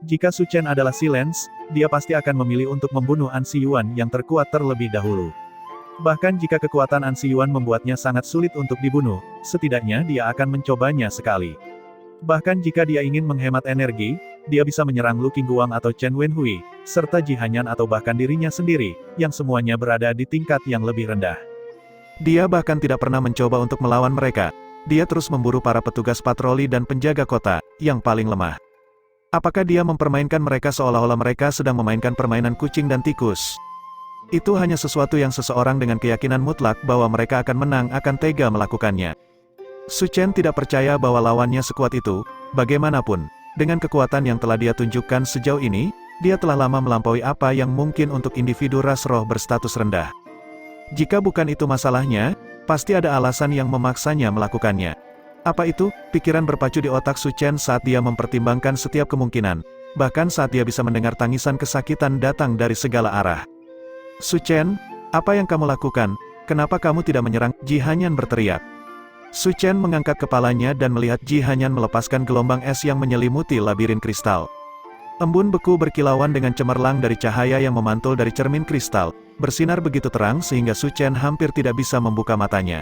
Jika Su Chen adalah Silence, dia pasti akan memilih untuk membunuh An Siyuan yang terkuat terlebih dahulu. Bahkan jika kekuatan An Siyuan membuatnya sangat sulit untuk dibunuh, setidaknya dia akan mencobanya sekali. Bahkan jika dia ingin menghemat energi, dia bisa menyerang Lu Qingguang atau Chen Wenhui, serta Ji Hanyan atau bahkan dirinya sendiri, yang semuanya berada di tingkat yang lebih rendah. Dia bahkan tidak pernah mencoba untuk melawan mereka. Dia terus memburu para petugas patroli dan penjaga kota, yang paling lemah. Apakah dia mempermainkan mereka seolah-olah mereka sedang memainkan permainan kucing dan tikus? Itu hanya sesuatu yang seseorang dengan keyakinan mutlak bahwa mereka akan menang akan tega melakukannya. Su Chen tidak percaya bahwa lawannya sekuat itu. Bagaimanapun, dengan kekuatan yang telah dia tunjukkan sejauh ini, dia telah lama melampaui apa yang mungkin untuk individu ras roh berstatus rendah. Jika bukan itu masalahnya, pasti ada alasan yang memaksanya melakukannya. Apa itu? Pikiran berpacu di otak Su Chen saat dia mempertimbangkan setiap kemungkinan, bahkan saat dia bisa mendengar tangisan kesakitan datang dari segala arah. Su Chen, apa yang kamu lakukan? Kenapa kamu tidak menyerang? Ji Hanyan berteriak. Su Chen mengangkat kepalanya dan melihat Ji Hanyan melepaskan gelombang es yang menyelimuti labirin kristal. Embun beku berkilauan dengan cemerlang dari cahaya yang memantul dari cermin kristal, bersinar begitu terang sehingga Su Chen hampir tidak bisa membuka matanya.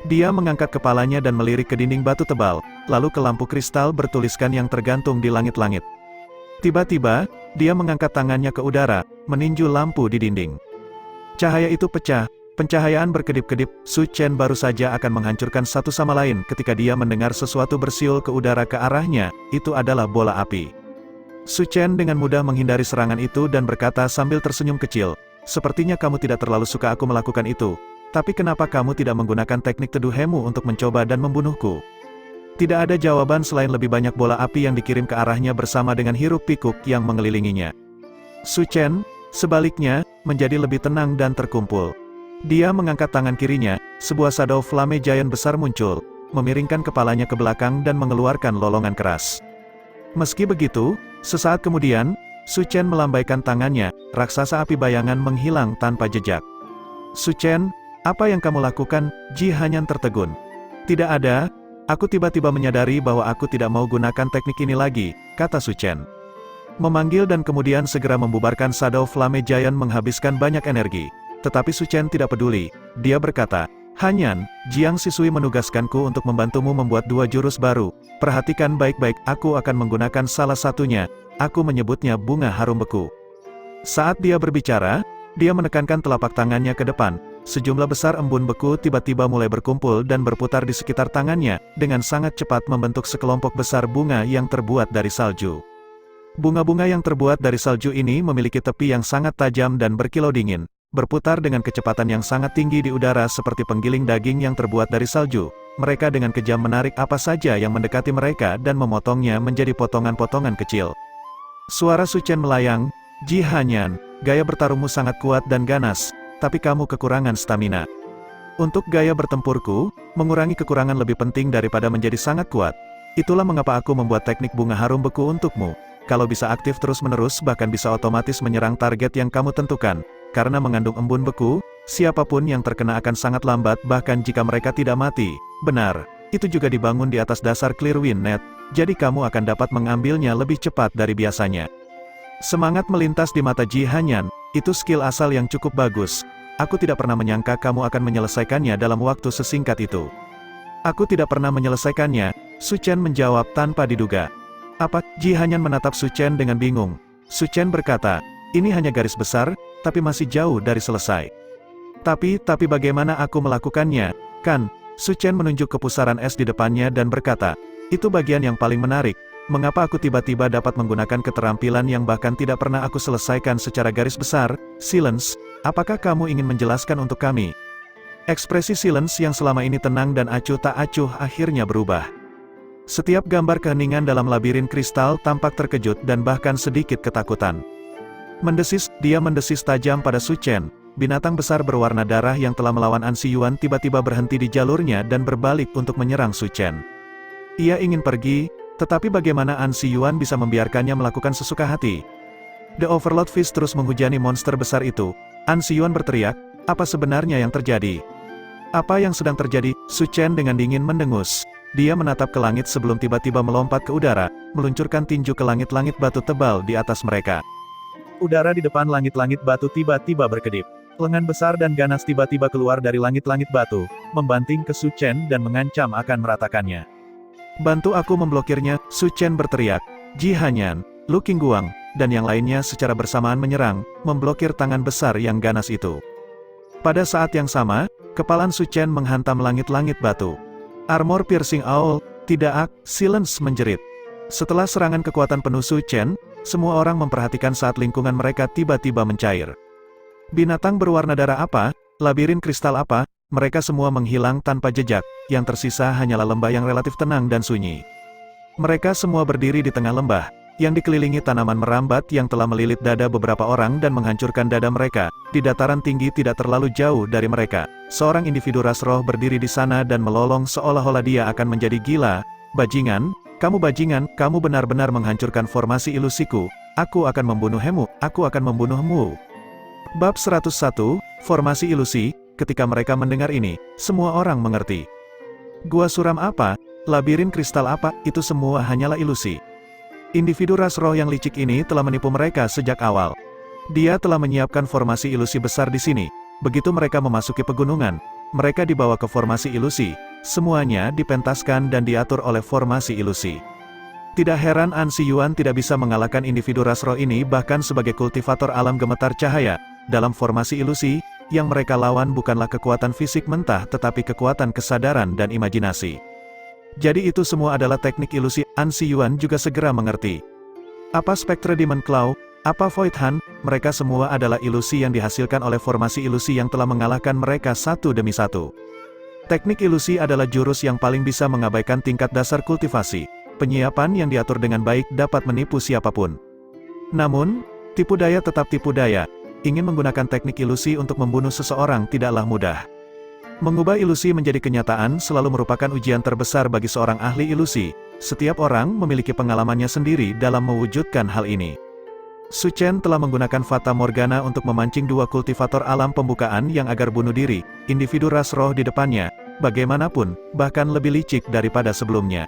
Dia mengangkat kepalanya dan melirik ke dinding batu tebal, lalu ke lampu kristal bertuliskan yang tergantung di langit-langit. Tiba-tiba, dia mengangkat tangannya ke udara, meninju lampu di dinding. Cahaya itu pecah, pencahayaan berkedip-kedip. Su Chen baru saja akan menghancurkan satu sama lain ketika dia mendengar sesuatu bersiul ke udara ke arahnya, itu adalah bola api. Su Chen dengan mudah menghindari serangan itu dan berkata sambil tersenyum kecil, "Sepertinya kamu tidak terlalu suka aku melakukan itu. Tapi kenapa kamu tidak menggunakan teknik teduh Hemu untuk mencoba dan membunuhku?" Tidak ada jawaban selain lebih banyak bola api yang dikirim ke arahnya bersama dengan hiruk-pikuk yang mengelilinginya. Su Chen, sebaliknya, menjadi lebih tenang dan terkumpul. Dia mengangkat tangan kirinya, sebuah shadow flame giant besar muncul, memiringkan kepalanya ke belakang dan mengeluarkan lolongan keras. Meski begitu, sesaat kemudian, Su Chen melambaikan tangannya, raksasa api bayangan menghilang tanpa jejak. Su Chen, apa yang kamu lakukan? Ji Hanyan tertegun. Tidak ada, aku tiba-tiba menyadari bahwa aku tidak mau gunakan teknik ini lagi, kata Su Chen. Memanggil dan kemudian segera membubarkan shadow flame giant menghabiskan banyak energi. Tetapi Su Chen tidak peduli, dia berkata, "Hanyan, Jiang Sisui menugaskanku untuk membantumu membuat 2 jurus baru. Perhatikan baik-baik, aku akan menggunakan salah satunya, aku menyebutnya bunga harum beku." Saat dia berbicara, dia menekankan telapak tangannya ke depan. Sejumlah besar embun beku tiba-tiba mulai berkumpul dan berputar di sekitar tangannya, dengan sangat cepat membentuk sekelompok besar bunga yang terbuat dari salju. Bunga-bunga yang terbuat dari salju ini memiliki tepi yang sangat tajam dan berkilau dingin, berputar dengan kecepatan yang sangat tinggi di udara seperti penggiling daging yang terbuat dari salju. Mereka dengan kejam menarik apa saja yang mendekati mereka dan memotongnya menjadi potongan-potongan kecil. Suara Su Chen melayang, "Ji Hanyan, gaya bertarungmu sangat kuat dan ganas, tapi kamu kekurangan stamina. Untuk gaya bertempurku, mengurangi kekurangan lebih penting daripada menjadi sangat kuat. Itulah mengapa aku membuat teknik bunga harum beku untukmu. Kalau bisa aktif terus-menerus bahkan bisa otomatis menyerang target yang kamu tentukan. Karena mengandung embun beku, siapapun yang terkena akan sangat lambat bahkan jika mereka tidak mati. Benar, itu juga dibangun di atas dasar Clear Wind Net, jadi kamu akan dapat mengambilnya lebih cepat dari biasanya." Semangat melintas di mata Ji Hanyan, "Itu skill asal yang cukup bagus. Aku tidak pernah menyangka kamu akan menyelesaikannya dalam waktu sesingkat itu." "Aku tidak pernah menyelesaikannya," Su Chen menjawab tanpa diduga. "Apa?" Ji Hanyan menatap Su Chen dengan bingung. Su Chen berkata, "Ini hanya garis besar, tapi masih jauh dari selesai." Tapi bagaimana aku melakukannya, kan?" Su Chen menunjuk ke pusaran es di depannya dan berkata, "Itu bagian yang paling menarik. Mengapa aku tiba-tiba dapat menggunakan keterampilan yang bahkan tidak pernah aku selesaikan secara garis besar? Silence, apakah kamu ingin menjelaskan untuk kami?" Ekspresi Silence yang selama ini tenang dan acuh tak acuh akhirnya berubah. Setiap gambar keheningan dalam labirin kristal tampak terkejut dan bahkan sedikit ketakutan. Mendesis, dia mendesis tajam pada Su Chen. Binatang besar berwarna darah yang telah melawan An Si Yuan tiba-tiba berhenti di jalurnya dan berbalik untuk menyerang Su Chen. Ia ingin pergi, tetapi bagaimana An Si Yuan bisa membiarkannya melakukan sesuka hati? The Overlord Fist terus menghujani monster besar itu. An Si Yuan berteriak, apa sebenarnya yang terjadi? Apa yang sedang terjadi? Su Chen dengan dingin mendengus. Dia menatap ke langit sebelum tiba-tiba melompat ke udara, meluncurkan tinju ke langit-langit batu tebal di atas mereka. Udara di depan langit-langit batu tiba-tiba berkedip. Lengan besar dan ganas tiba-tiba keluar dari langit-langit batu, membanting ke Su Chen dan mengancam akan meratakannya. Bantu aku memblokirnya, Su Chen berteriak. Ji Hanyan, Lu Qingguang, dan yang lainnya secara bersamaan menyerang, memblokir tangan besar yang ganas itu. Pada saat yang sama, kepalan Su Chen menghantam langit-langit batu. Armor Piercing Owl, tidak Silence menjerit. Setelah serangan kekuatan penuh Su Chen, semua orang memperhatikan saat lingkungan mereka tiba-tiba mencair. Binatang berwarna darah apa, labirin kristal apa, mereka semua menghilang tanpa jejak, yang tersisa hanyalah lembah yang relatif tenang dan sunyi. Mereka semua berdiri di tengah lembah, yang dikelilingi tanaman merambat yang telah melilit dada beberapa orang dan menghancurkan dada mereka. Di dataran tinggi tidak terlalu jauh dari mereka, seorang individu ras roh berdiri di sana dan melolong seolah-olah dia akan menjadi gila. Bajingan, kamu benar-benar menghancurkan formasi ilusiku, aku akan membunuhmu, aku akan membunuhmu. Bab 101, Formasi Ilusi. Ketika mereka mendengar ini, semua orang mengerti. Gua suram apa, labirin kristal apa, itu semua hanyalah ilusi. Individu ras roh yang licik ini telah menipu mereka sejak awal. Dia telah menyiapkan formasi ilusi besar di sini. Begitu mereka memasuki pegunungan, mereka dibawa ke formasi ilusi. Semuanya dipentaskan dan diatur oleh formasi ilusi. Tidak heran An Si Yuan tidak bisa mengalahkan individu ras roh ini bahkan sebagai kultivator alam gemetar cahaya. Dalam formasi ilusi, yang mereka lawan bukanlah kekuatan fisik mentah tetapi kekuatan kesadaran dan imajinasi. Jadi itu semua adalah teknik ilusi. An Si Yuan juga segera mengerti. Apa Spectre Demon Claw, apa Void Hand, mereka semua adalah ilusi yang dihasilkan oleh formasi ilusi yang telah mengalahkan mereka satu demi satu. Teknik ilusi adalah jurus yang paling bisa mengabaikan tingkat dasar kultivasi. Penyiapan yang diatur dengan baik dapat menipu siapapun. Namun, tipu daya tetap tipu daya. Ingin menggunakan teknik ilusi untuk membunuh seseorang tidaklah mudah. Mengubah ilusi menjadi kenyataan selalu merupakan ujian terbesar bagi seorang ahli ilusi. Setiap orang memiliki pengalamannya sendiri dalam mewujudkan hal ini. Su Chen telah menggunakan Fata Morgana untuk memancing dua kultivator alam pembukaan yang agar bunuh diri, individu ras roh di depannya, bagaimanapun, bahkan lebih licik daripada sebelumnya.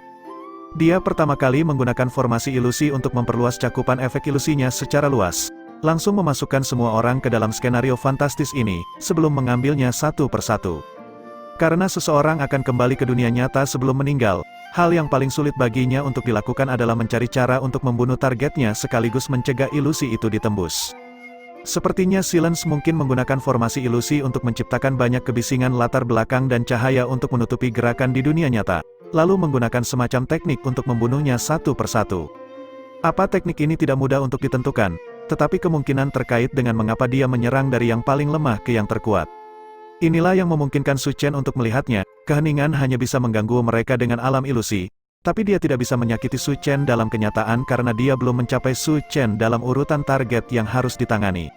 Dia pertama kali menggunakan formasi ilusi untuk memperluas cakupan efek ilusinya secara luas. Langsung memasukkan semua orang ke dalam skenario fantastis ini, sebelum mengambilnya satu persatu. Karena seseorang akan kembali ke dunia nyata sebelum meninggal, hal yang paling sulit baginya untuk dilakukan adalah mencari cara untuk membunuh targetnya sekaligus mencegah ilusi itu ditembus. Sepertinya Silence mungkin menggunakan formasi ilusi untuk menciptakan banyak kebisingan latar belakang dan cahaya untuk menutupi gerakan di dunia nyata, lalu menggunakan semacam teknik untuk membunuhnya satu persatu. Apa teknik ini tidak mudah untuk ditentukan, tetapi kemungkinan terkait dengan mengapa dia menyerang dari yang paling lemah ke yang terkuat. Inilah yang memungkinkan Su Chen untuk melihatnya. Keheningan hanya bisa mengganggu mereka dengan alam ilusi, tapi dia tidak bisa menyakiti Su Chen dalam kenyataan karena dia belum mencapai Su Chen dalam urutan target yang harus ditangani.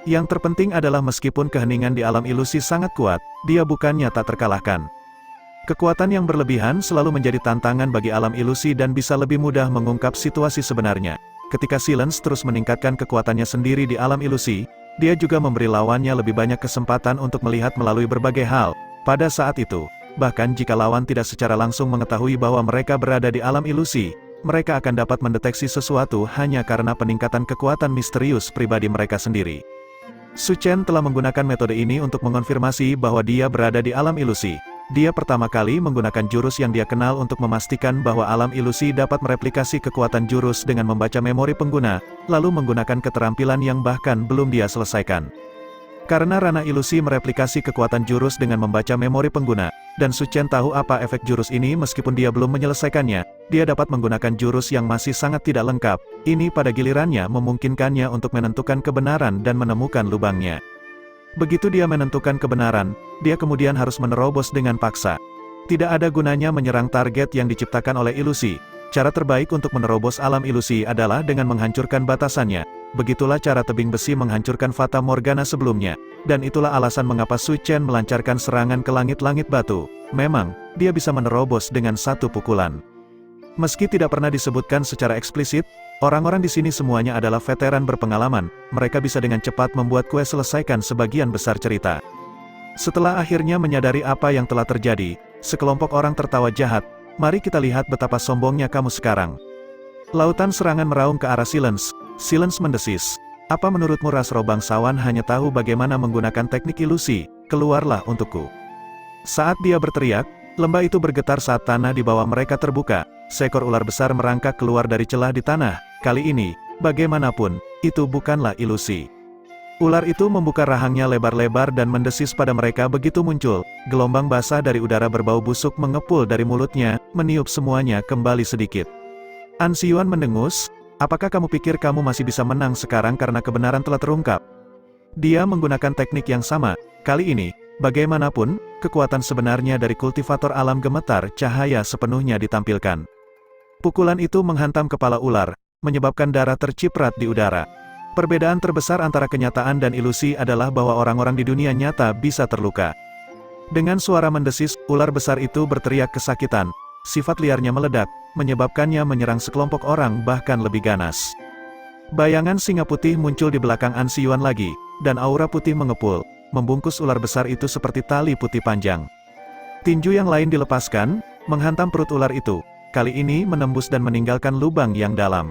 Yang terpenting adalah meskipun keheningan di alam ilusi sangat kuat, dia bukannya tak terkalahkan. Kekuatan yang berlebihan selalu menjadi tantangan bagi alam ilusi dan bisa lebih mudah mengungkap situasi sebenarnya. Ketika Silence terus meningkatkan kekuatannya sendiri di alam ilusi, dia juga memberi lawannya lebih banyak kesempatan untuk melihat melalui berbagai hal. Pada saat itu, bahkan jika lawan tidak secara langsung mengetahui bahwa mereka berada di alam ilusi, mereka akan dapat mendeteksi sesuatu hanya karena peningkatan kekuatan misterius pribadi mereka sendiri. Su Chen telah menggunakan metode ini untuk mengonfirmasi bahwa dia berada di alam ilusi. Dia pertama kali menggunakan jurus yang dia kenal untuk memastikan bahwa alam ilusi dapat mereplikasi kekuatan jurus dengan membaca memori pengguna, lalu menggunakan keterampilan yang bahkan belum dia selesaikan. Karena ranah ilusi mereplikasi kekuatan jurus dengan membaca memori pengguna, dan Su Chen tahu apa efek jurus ini meskipun dia belum menyelesaikannya, dia dapat menggunakan jurus yang masih sangat tidak lengkap. Ini pada gilirannya memungkinkannya untuk menentukan kebenaran dan menemukan lubangnya. Begitu dia menentukan kebenaran, dia kemudian harus menerobos dengan paksa. Tidak ada gunanya menyerang target yang diciptakan oleh ilusi. Cara terbaik untuk menerobos alam ilusi adalah dengan menghancurkan batasannya. Begitulah cara tebing besi menghancurkan Fata Morgana sebelumnya. Dan itulah alasan mengapa Su Chen melancarkan serangan ke langit-langit batu. Memang, dia bisa menerobos dengan satu pukulan. Meski tidak pernah disebutkan secara eksplisit, orang-orang di sini semuanya adalah veteran berpengalaman. Mereka bisa dengan cepat membuat kue selesaikan sebagian besar cerita. Setelah akhirnya menyadari apa yang telah terjadi, sekelompok orang tertawa jahat. Mari kita lihat betapa sombongnya kamu sekarang. Lautan serangan meraung ke arah Silence. Silence mendesis. Apa menurutmu Rasro bangsawan hanya tahu bagaimana menggunakan teknik ilusi? Keluarlah untukku. Saat dia berteriak, lembah itu bergetar saat tanah di bawah mereka terbuka. Seekor ular besar merangkak keluar dari celah di tanah. Kali ini, bagaimanapun, itu bukanlah ilusi. Ular itu membuka rahangnya lebar-lebar dan mendesis pada mereka begitu muncul. Gelombang basah dari udara berbau busuk mengepul dari mulutnya, meniup semuanya kembali sedikit. An Siyuan mendengus, apakah kamu pikir kamu masih bisa menang sekarang karena kebenaran telah terungkap? Dia menggunakan teknik yang sama. Kali ini, bagaimanapun, kekuatan sebenarnya dari kultivator alam gemetar cahaya sepenuhnya ditampilkan. Pukulan itu menghantam kepala ular, menyebabkan darah terciprat di udara. Perbedaan terbesar antara kenyataan dan ilusi adalah bahwa orang-orang di dunia nyata bisa terluka. Dengan suara mendesis, ular besar itu berteriak kesakitan. Sifat liarnya meledak, menyebabkannya menyerang sekelompok orang bahkan lebih ganas. Bayangan singa putih muncul di belakang An Siyuan lagi, dan aura putih mengepul, membungkus ular besar itu seperti tali putih panjang. Tinju yang lain dilepaskan, menghantam perut ular itu, kali ini menembus dan meninggalkan lubang yang dalam.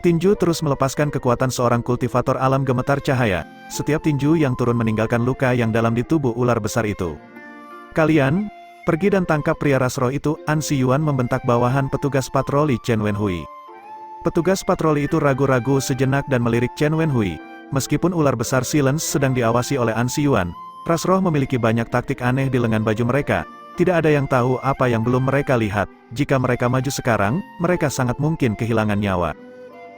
Tinju terus melepaskan kekuatan seorang kultivator alam gemetar cahaya. Setiap tinju yang turun meninggalkan luka yang dalam di tubuh ular besar itu. Kalian, pergi dan tangkap pria Rasro itu. An Siyuan membentak bawahan petugas patroli Chen Wenhui. Petugas patroli itu ragu-ragu sejenak dan melirik Chen Wenhui. Meskipun ular besar Silence sedang diawasi oleh An Siyuan, Rasro memiliki banyak taktik aneh di lengan baju mereka. Tidak ada yang tahu apa yang belum mereka lihat. Jika mereka maju sekarang, mereka sangat mungkin kehilangan nyawa.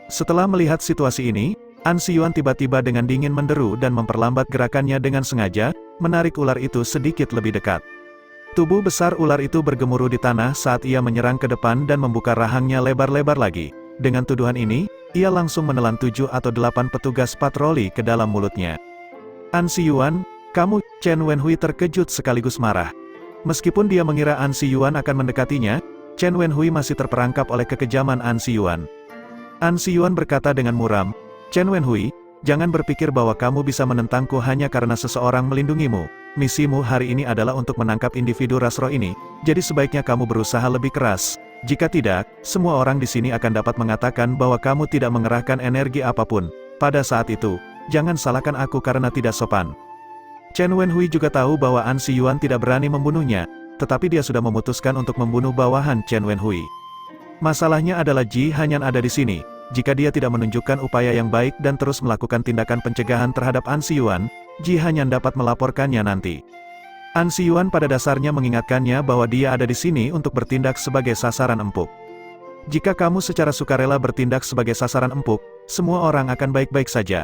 Setelah melihat situasi ini, An Siyuan tiba-tiba dengan dingin menderu dan memperlambat gerakannya dengan sengaja, menarik ular itu sedikit lebih dekat. Tubuh besar ular itu bergemuruh di tanah saat ia menyerang ke depan dan membuka rahangnya lebar-lebar lagi. Dengan tuduhan ini, ia langsung menelan 7 atau 8 petugas patroli ke dalam mulutnya. An Siyuan, kamu, Chen Wenhui terkejut sekaligus marah. Meskipun dia mengira An Siyuan akan mendekatinya, Chen Wenhui masih terperangkap oleh kekejaman An Siyuan. An Siyuan berkata dengan muram, Chen Wenhui, jangan berpikir bahwa kamu bisa menentangku hanya karena seseorang melindungimu. Misimu hari ini adalah untuk menangkap individu Rasro ini, jadi sebaiknya kamu berusaha lebih keras. Jika tidak, semua orang di sini akan dapat mengatakan bahwa kamu tidak mengerahkan energi apapun. Pada saat itu, jangan salahkan aku karena tidak sopan. Chen Wenhui juga tahu bahwa An Siyuan tidak berani membunuhnya, tetapi dia sudah memutuskan untuk membunuh bawahan Chen Wenhui. Masalahnya adalah Ji Hanyan ada di sini. Jika dia tidak menunjukkan upaya yang baik dan terus melakukan tindakan pencegahan terhadap An Siyuan, Ji Hanyan dapat melaporkannya nanti. An Siyuan pada dasarnya mengingatkannya bahwa dia ada di sini untuk bertindak sebagai sasaran empuk. Jika kamu secara sukarela bertindak sebagai sasaran empuk, semua orang akan baik-baik saja.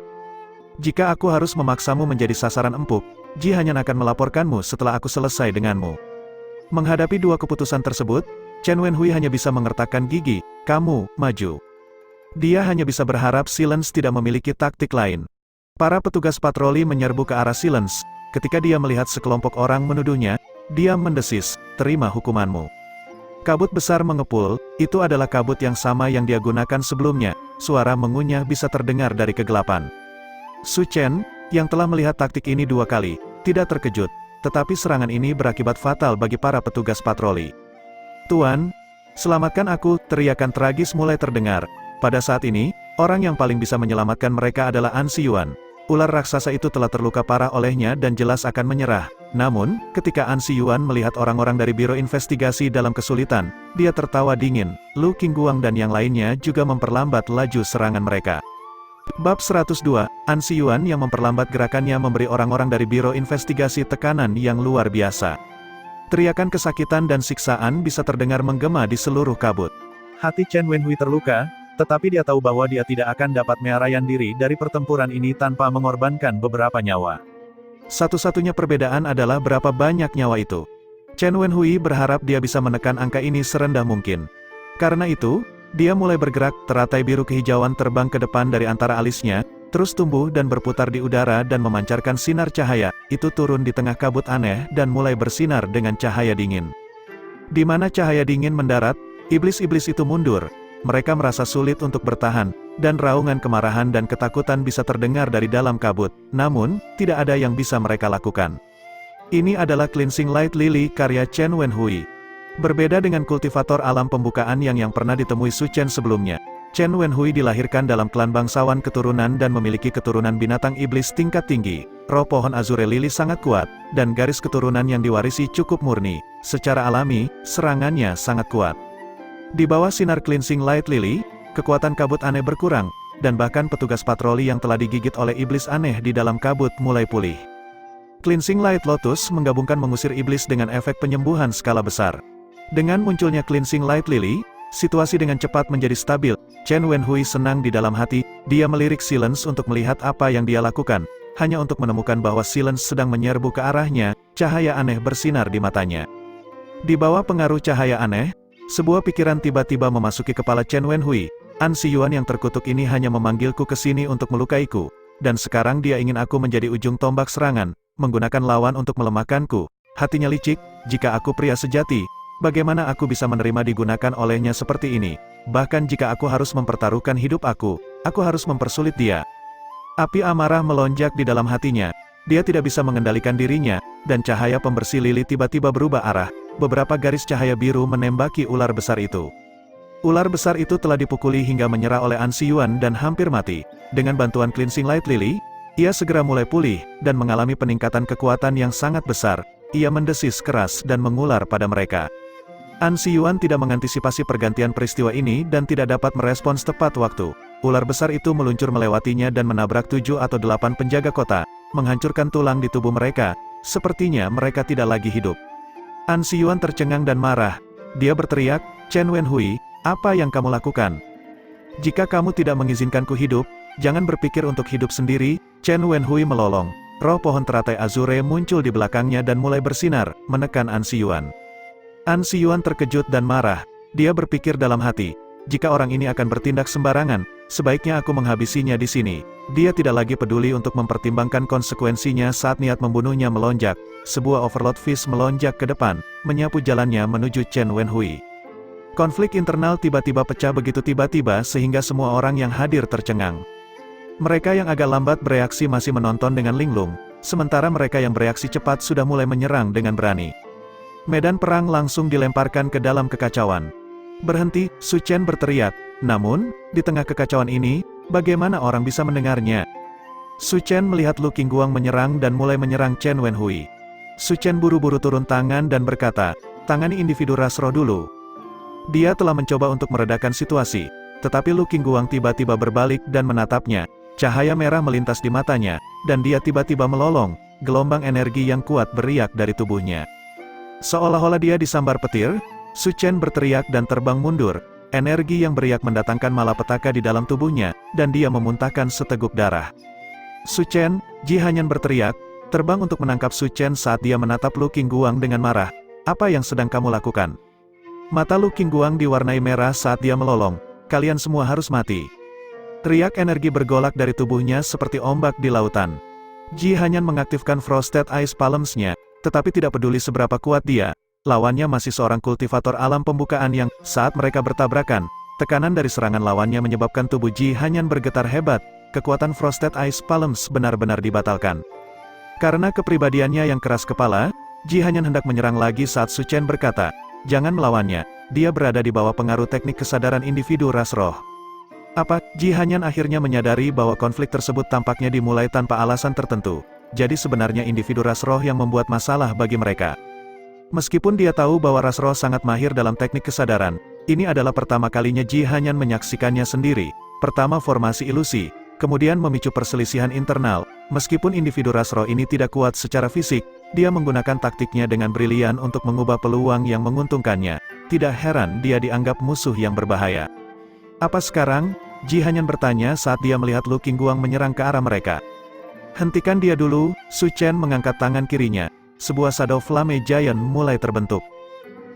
Jika aku harus memaksamu menjadi sasaran empuk, Ji Hanyan akan melaporkanmu setelah aku selesai denganmu. Menghadapi dua keputusan tersebut, Chen Wenhui hanya bisa mengertakkan gigi. Kamu, maju. Dia hanya bisa berharap Silence tidak memiliki taktik lain. Para petugas patroli menyerbu ke arah Silence. Ketika dia melihat sekelompok orang menuduhnya, dia mendesis, terima hukumanmu. Kabut besar mengepul, itu adalah kabut yang sama yang dia gunakan sebelumnya. Suara mengunyah bisa terdengar dari kegelapan. Su Chen, yang telah melihat taktik ini 2 kali, tidak terkejut. Tetapi serangan ini berakibat fatal bagi para petugas patroli. Tuan, selamatkan aku, teriakan tragis mulai terdengar. Pada saat ini, orang yang paling bisa menyelamatkan mereka adalah An Siyuan. Ular raksasa itu telah terluka parah olehnya dan jelas akan menyerah. Namun, ketika An Siyuan melihat orang-orang dari Biro Investigasi dalam kesulitan, dia tertawa dingin. Lu Qingguang dan yang lainnya juga memperlambat laju serangan mereka. Bab 102, An Siyuan yang memperlambat gerakannya memberi orang-orang dari Biro Investigasi tekanan yang luar biasa. Teriakan kesakitan dan siksaan bisa terdengar menggema di seluruh kabut. Hati Chen Wenhui terluka, tetapi dia tahu bahwa dia tidak akan dapat melarikan diri dari pertempuran ini tanpa mengorbankan beberapa nyawa. Satu-satunya perbedaan adalah berapa banyak nyawa itu. Chen Wenhui berharap dia bisa menekan angka ini serendah mungkin. Karena itu, dia mulai bergerak, teratai biru kehijauan terbang ke depan dari antara alisnya, terus tumbuh dan berputar di udara dan memancarkan sinar cahaya, itu turun di tengah kabut aneh dan mulai bersinar dengan cahaya dingin. Di mana cahaya dingin mendarat, iblis-iblis itu mundur. Mereka merasa sulit untuk bertahan, dan raungan kemarahan dan ketakutan bisa terdengar dari dalam kabut, namun, tidak ada yang bisa mereka lakukan. Ini adalah Cleansing Light Lily karya Chen Wenhui. Berbeda dengan kultivator alam pembukaan yang pernah ditemui Su Chen sebelumnya, Chen Wenhui dilahirkan dalam klan bangsawan keturunan dan memiliki keturunan binatang iblis tingkat tinggi. Roh pohon Azure Lily sangat kuat, dan garis keturunan yang diwarisi cukup murni. Secara alami, serangannya sangat kuat. Di bawah sinar Cleansing Light Lily, kekuatan kabut aneh berkurang, dan bahkan petugas patroli yang telah digigit oleh iblis aneh di dalam kabut mulai pulih. Cleansing Light Lotus menggabungkan mengusir iblis dengan efek penyembuhan skala besar. Dengan munculnya Cleansing Light Lily, situasi dengan cepat menjadi stabil. Chen Wenhui senang di dalam hati, dia melirik Silence untuk melihat apa yang dia lakukan, hanya untuk menemukan bahwa Silence sedang menyerbu ke arahnya, cahaya aneh bersinar di matanya. Di bawah pengaruh cahaya aneh, sebuah pikiran tiba-tiba memasuki kepala Chen Wenhui, An Siyuan yang terkutuk ini hanya memanggilku ke sini untuk melukaiku, dan sekarang dia ingin aku menjadi ujung tombak serangan, menggunakan lawan untuk melemahkanku. Hatinya licik, jika aku pria sejati, bagaimana aku bisa menerima digunakan olehnya seperti ini? Bahkan jika aku harus mempertaruhkan hidup aku harus mempersulit dia. Api amarah melonjak di dalam hatinya. Dia tidak bisa mengendalikan dirinya, dan cahaya pembersih lili tiba-tiba berubah arah. Beberapa garis cahaya biru menembaki ular besar itu. Ular besar itu telah dipukuli hingga menyerah oleh An Siyuan dan hampir mati. Dengan bantuan Cleansing Light Lily, ia segera mulai pulih, dan mengalami peningkatan kekuatan yang sangat besar. Ia mendesis keras dan mengular pada mereka. An Siyuan tidak mengantisipasi pergantian peristiwa ini dan tidak dapat merespons tepat waktu. Ular besar itu meluncur melewatinya dan menabrak 7 atau 8 penjaga kota, menghancurkan tulang di tubuh mereka. Sepertinya mereka tidak lagi hidup. An Siyuan tercengang dan marah. Dia berteriak, "Chen Wenhui, apa yang kamu lakukan? Jika kamu tidak mengizinkanku hidup, jangan berpikir untuk hidup sendiri." Chen Wenhui melolong. Roh pohon teratai Azure muncul di belakangnya dan mulai bersinar, menekan An Siyuan. An Siyuan terkejut dan marah. Dia berpikir dalam hati, jika orang ini akan bertindak sembarangan, sebaiknya aku menghabisinya di sini. Dia tidak lagi peduli untuk mempertimbangkan konsekuensinya saat niat membunuhnya melonjak. Sebuah Overlord Fist melonjak ke depan, menyapu jalannya menuju Chen Wenhui. Konflik internal tiba-tiba pecah begitu tiba-tiba sehingga semua orang yang hadir tercengang. Mereka yang agak lambat bereaksi masih menonton dengan linglung, sementara mereka yang bereaksi cepat sudah mulai menyerang dengan berani. Medan perang langsung dilemparkan ke dalam kekacauan. "Berhenti!" Su Chen berteriak. Namun, di tengah kekacauan ini, bagaimana orang bisa mendengarnya? Su Chen melihat Lu Qingguang menyerang dan mulai menyerang Chen Wenhui. Su Chen buru-buru turun tangan dan berkata, "Tangani individu ras roh dulu." Dia telah mencoba untuk meredakan situasi, tetapi Lu Qingguang tiba-tiba berbalik dan menatapnya. Cahaya merah melintas di matanya, dan dia tiba-tiba melolong. Gelombang energi yang kuat beriak dari tubuhnya. Seolah-olah dia disambar petir, Su Chen berteriak dan terbang mundur. Energi yang beriak mendatangkan malapetaka di dalam tubuhnya, dan dia memuntahkan seteguk darah. Su Chen, Ji Hanyan berteriak, terbang untuk menangkap Su Chen saat dia menatap Lu Qingguang dengan marah. "Apa yang sedang kamu lakukan?" Mata Lu Qingguang diwarnai merah saat dia melolong. "Kalian semua harus mati." Riak energi bergolak dari tubuhnya seperti ombak di lautan. Ji Hanyan mengaktifkan Frosted Ice Palms-nya, tetapi tidak peduli seberapa kuat dia, lawannya masih seorang kultivator alam pembukaan yang, saat mereka bertabrakan, tekanan dari serangan lawannya menyebabkan tubuh Ji Hanyan bergetar hebat. Kekuatan Frosted Ice Palms benar-benar dibatalkan. Karena kepribadiannya yang keras kepala, Ji Hanyan hendak menyerang lagi saat Su Chen berkata, "Jangan melawannya, dia berada di bawah pengaruh teknik kesadaran individu ras roh." Apa? Ji Hanyan akhirnya menyadari bahwa konflik tersebut tampaknya dimulai tanpa alasan tertentu. Jadi sebenarnya individu ras roh yang membuat masalah bagi mereka. Meskipun dia tahu bahwa ras roh sangat mahir dalam teknik kesadaran, ini adalah pertama kalinya Ji Hanyan menyaksikannya sendiri. Pertama formasi ilusi, kemudian memicu perselisihan internal. Meskipun individu ras roh ini tidak kuat secara fisik, dia menggunakan taktiknya dengan brilian untuk mengubah peluang yang menguntungkannya. Tidak heran dia dianggap musuh yang berbahaya. "Apa sekarang?" Ji Hanyan bertanya saat dia melihat Lu Qingguang menyerang ke arah mereka. "Hentikan dia dulu." Su Chen mengangkat tangan kirinya. sebuah shadow flame giant mulai terbentuk.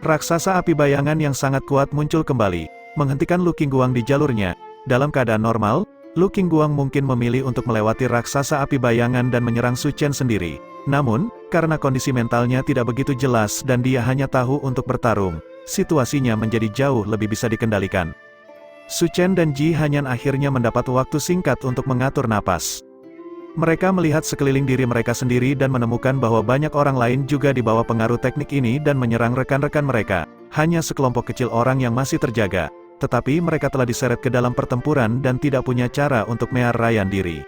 Raksasa api bayangan yang sangat kuat muncul kembali, menghentikan Lu Qingguang di jalurnya. Dalam keadaan normal, Lu Qingguang mungkin memilih untuk melewati raksasa api bayangan dan menyerang Su Chen sendiri. Namun, karena kondisi mentalnya tidak begitu jelas dan dia hanya tahu untuk bertarung, situasinya menjadi jauh lebih bisa dikendalikan. Su Chen dan Ji Hanyan akhirnya mendapat waktu singkat untuk mengatur napas. Mereka melihat sekeliling diri mereka sendiri dan menemukan bahwa banyak orang lain juga di bawah pengaruh teknik ini dan menyerang rekan-rekan mereka. Hanya sekelompok kecil orang yang masih terjaga, tetapi mereka telah diseret ke dalam pertempuran dan tidak punya cara untuk menyerahkan diri.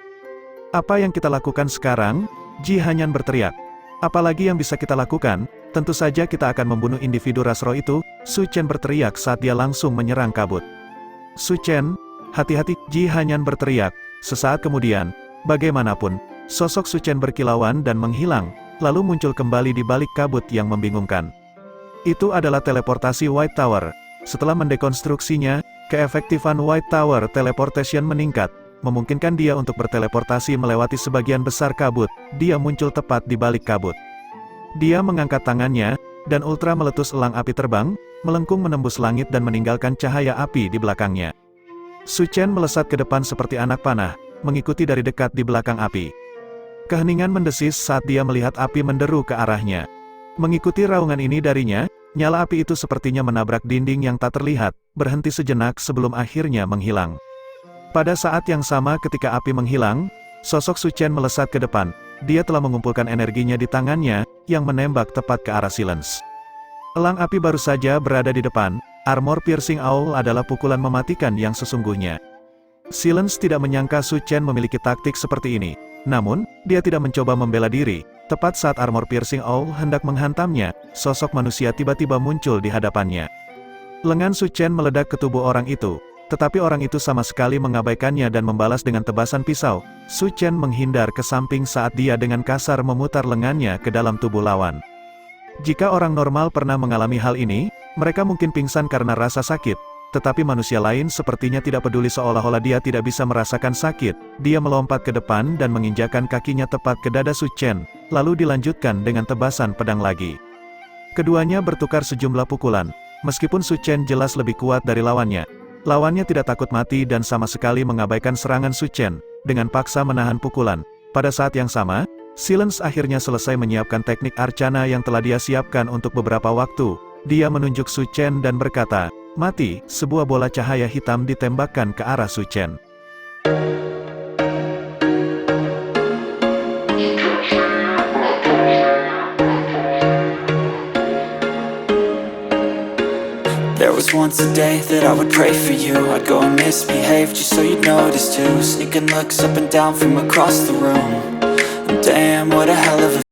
Apa yang kita lakukan sekarang? Ji Hanyan berteriak. Apalagi yang bisa kita lakukan? Tentu saja kita akan membunuh individu ras roh itu, Su Chen berteriak saat dia langsung menyerang kabut. Su Chen, hati-hati, Ji Hanyan berteriak. Sesaat kemudian, bagaimanapun, sosok Su Chen berkilauan dan menghilang, lalu muncul kembali di balik kabut yang membingungkan. Itu adalah teleportasi White Tower. Setelah mendekonstruksinya, keefektifan White Tower Teleportation meningkat, memungkinkan dia untuk berteleportasi melewati sebagian besar kabut. Dia muncul tepat di balik kabut. Dia mengangkat tangannya, dan ultra meletus elang api terbang, melengkung menembus langit dan meninggalkan cahaya api di belakangnya. Su Chen melesat ke depan seperti anak panah, mengikuti dari dekat di belakang api. Keheningan mendesis saat dia melihat api menderu ke arahnya. Mengikuti raungan ini darinya, nyala api itu sepertinya menabrak dinding yang tak terlihat, berhenti sejenak sebelum akhirnya menghilang. Pada saat yang sama ketika api menghilang, sosok Su Chen melesat ke depan. Dia telah mengumpulkan energinya di tangannya, yang menembak tepat ke arah Silence. Elang api baru saja berada di depan, armor piercing owl adalah pukulan mematikan yang sesungguhnya. Silence tidak menyangka Su Chen memiliki taktik seperti ini. Namun, dia tidak mencoba membela diri. Tepat saat armor piercing owl hendak menghantamnya, sosok manusia tiba-tiba muncul di hadapannya. Lengan Su Chen meledak ke tubuh orang itu, tetapi orang itu sama sekali mengabaikannya dan membalas dengan tebasan pisau. Su Chen menghindar ke samping saat dia dengan kasar memutar lengannya ke dalam tubuh lawan. Jika orang normal pernah mengalami hal ini, mereka mungkin pingsan karena rasa sakit. Tetapi manusia lain sepertinya tidak peduli, seolah-olah dia tidak bisa merasakan sakit. Dia melompat ke depan dan menginjakan kakinya tepat ke dada Su Chen, lalu dilanjutkan dengan tebasan pedang lagi. Keduanya bertukar sejumlah pukulan. Meskipun Su Chen jelas lebih kuat dari lawannya, lawannya tidak takut mati dan sama sekali mengabaikan serangan Su Chen, dengan paksa menahan pukulan. Pada saat yang sama, Silence akhirnya selesai menyiapkan teknik Arcana yang telah dia siapkan untuk beberapa waktu. Dia menunjuk Su Chen dan berkata, "Mati." Sebuah bola cahaya hitam ditembakkan ke arah Su Chen. There was once a day that I would pray for you. I'd go and misbehave just so you'd notice too. Sneaking looks up and down from across the room. And damn, what a hell of a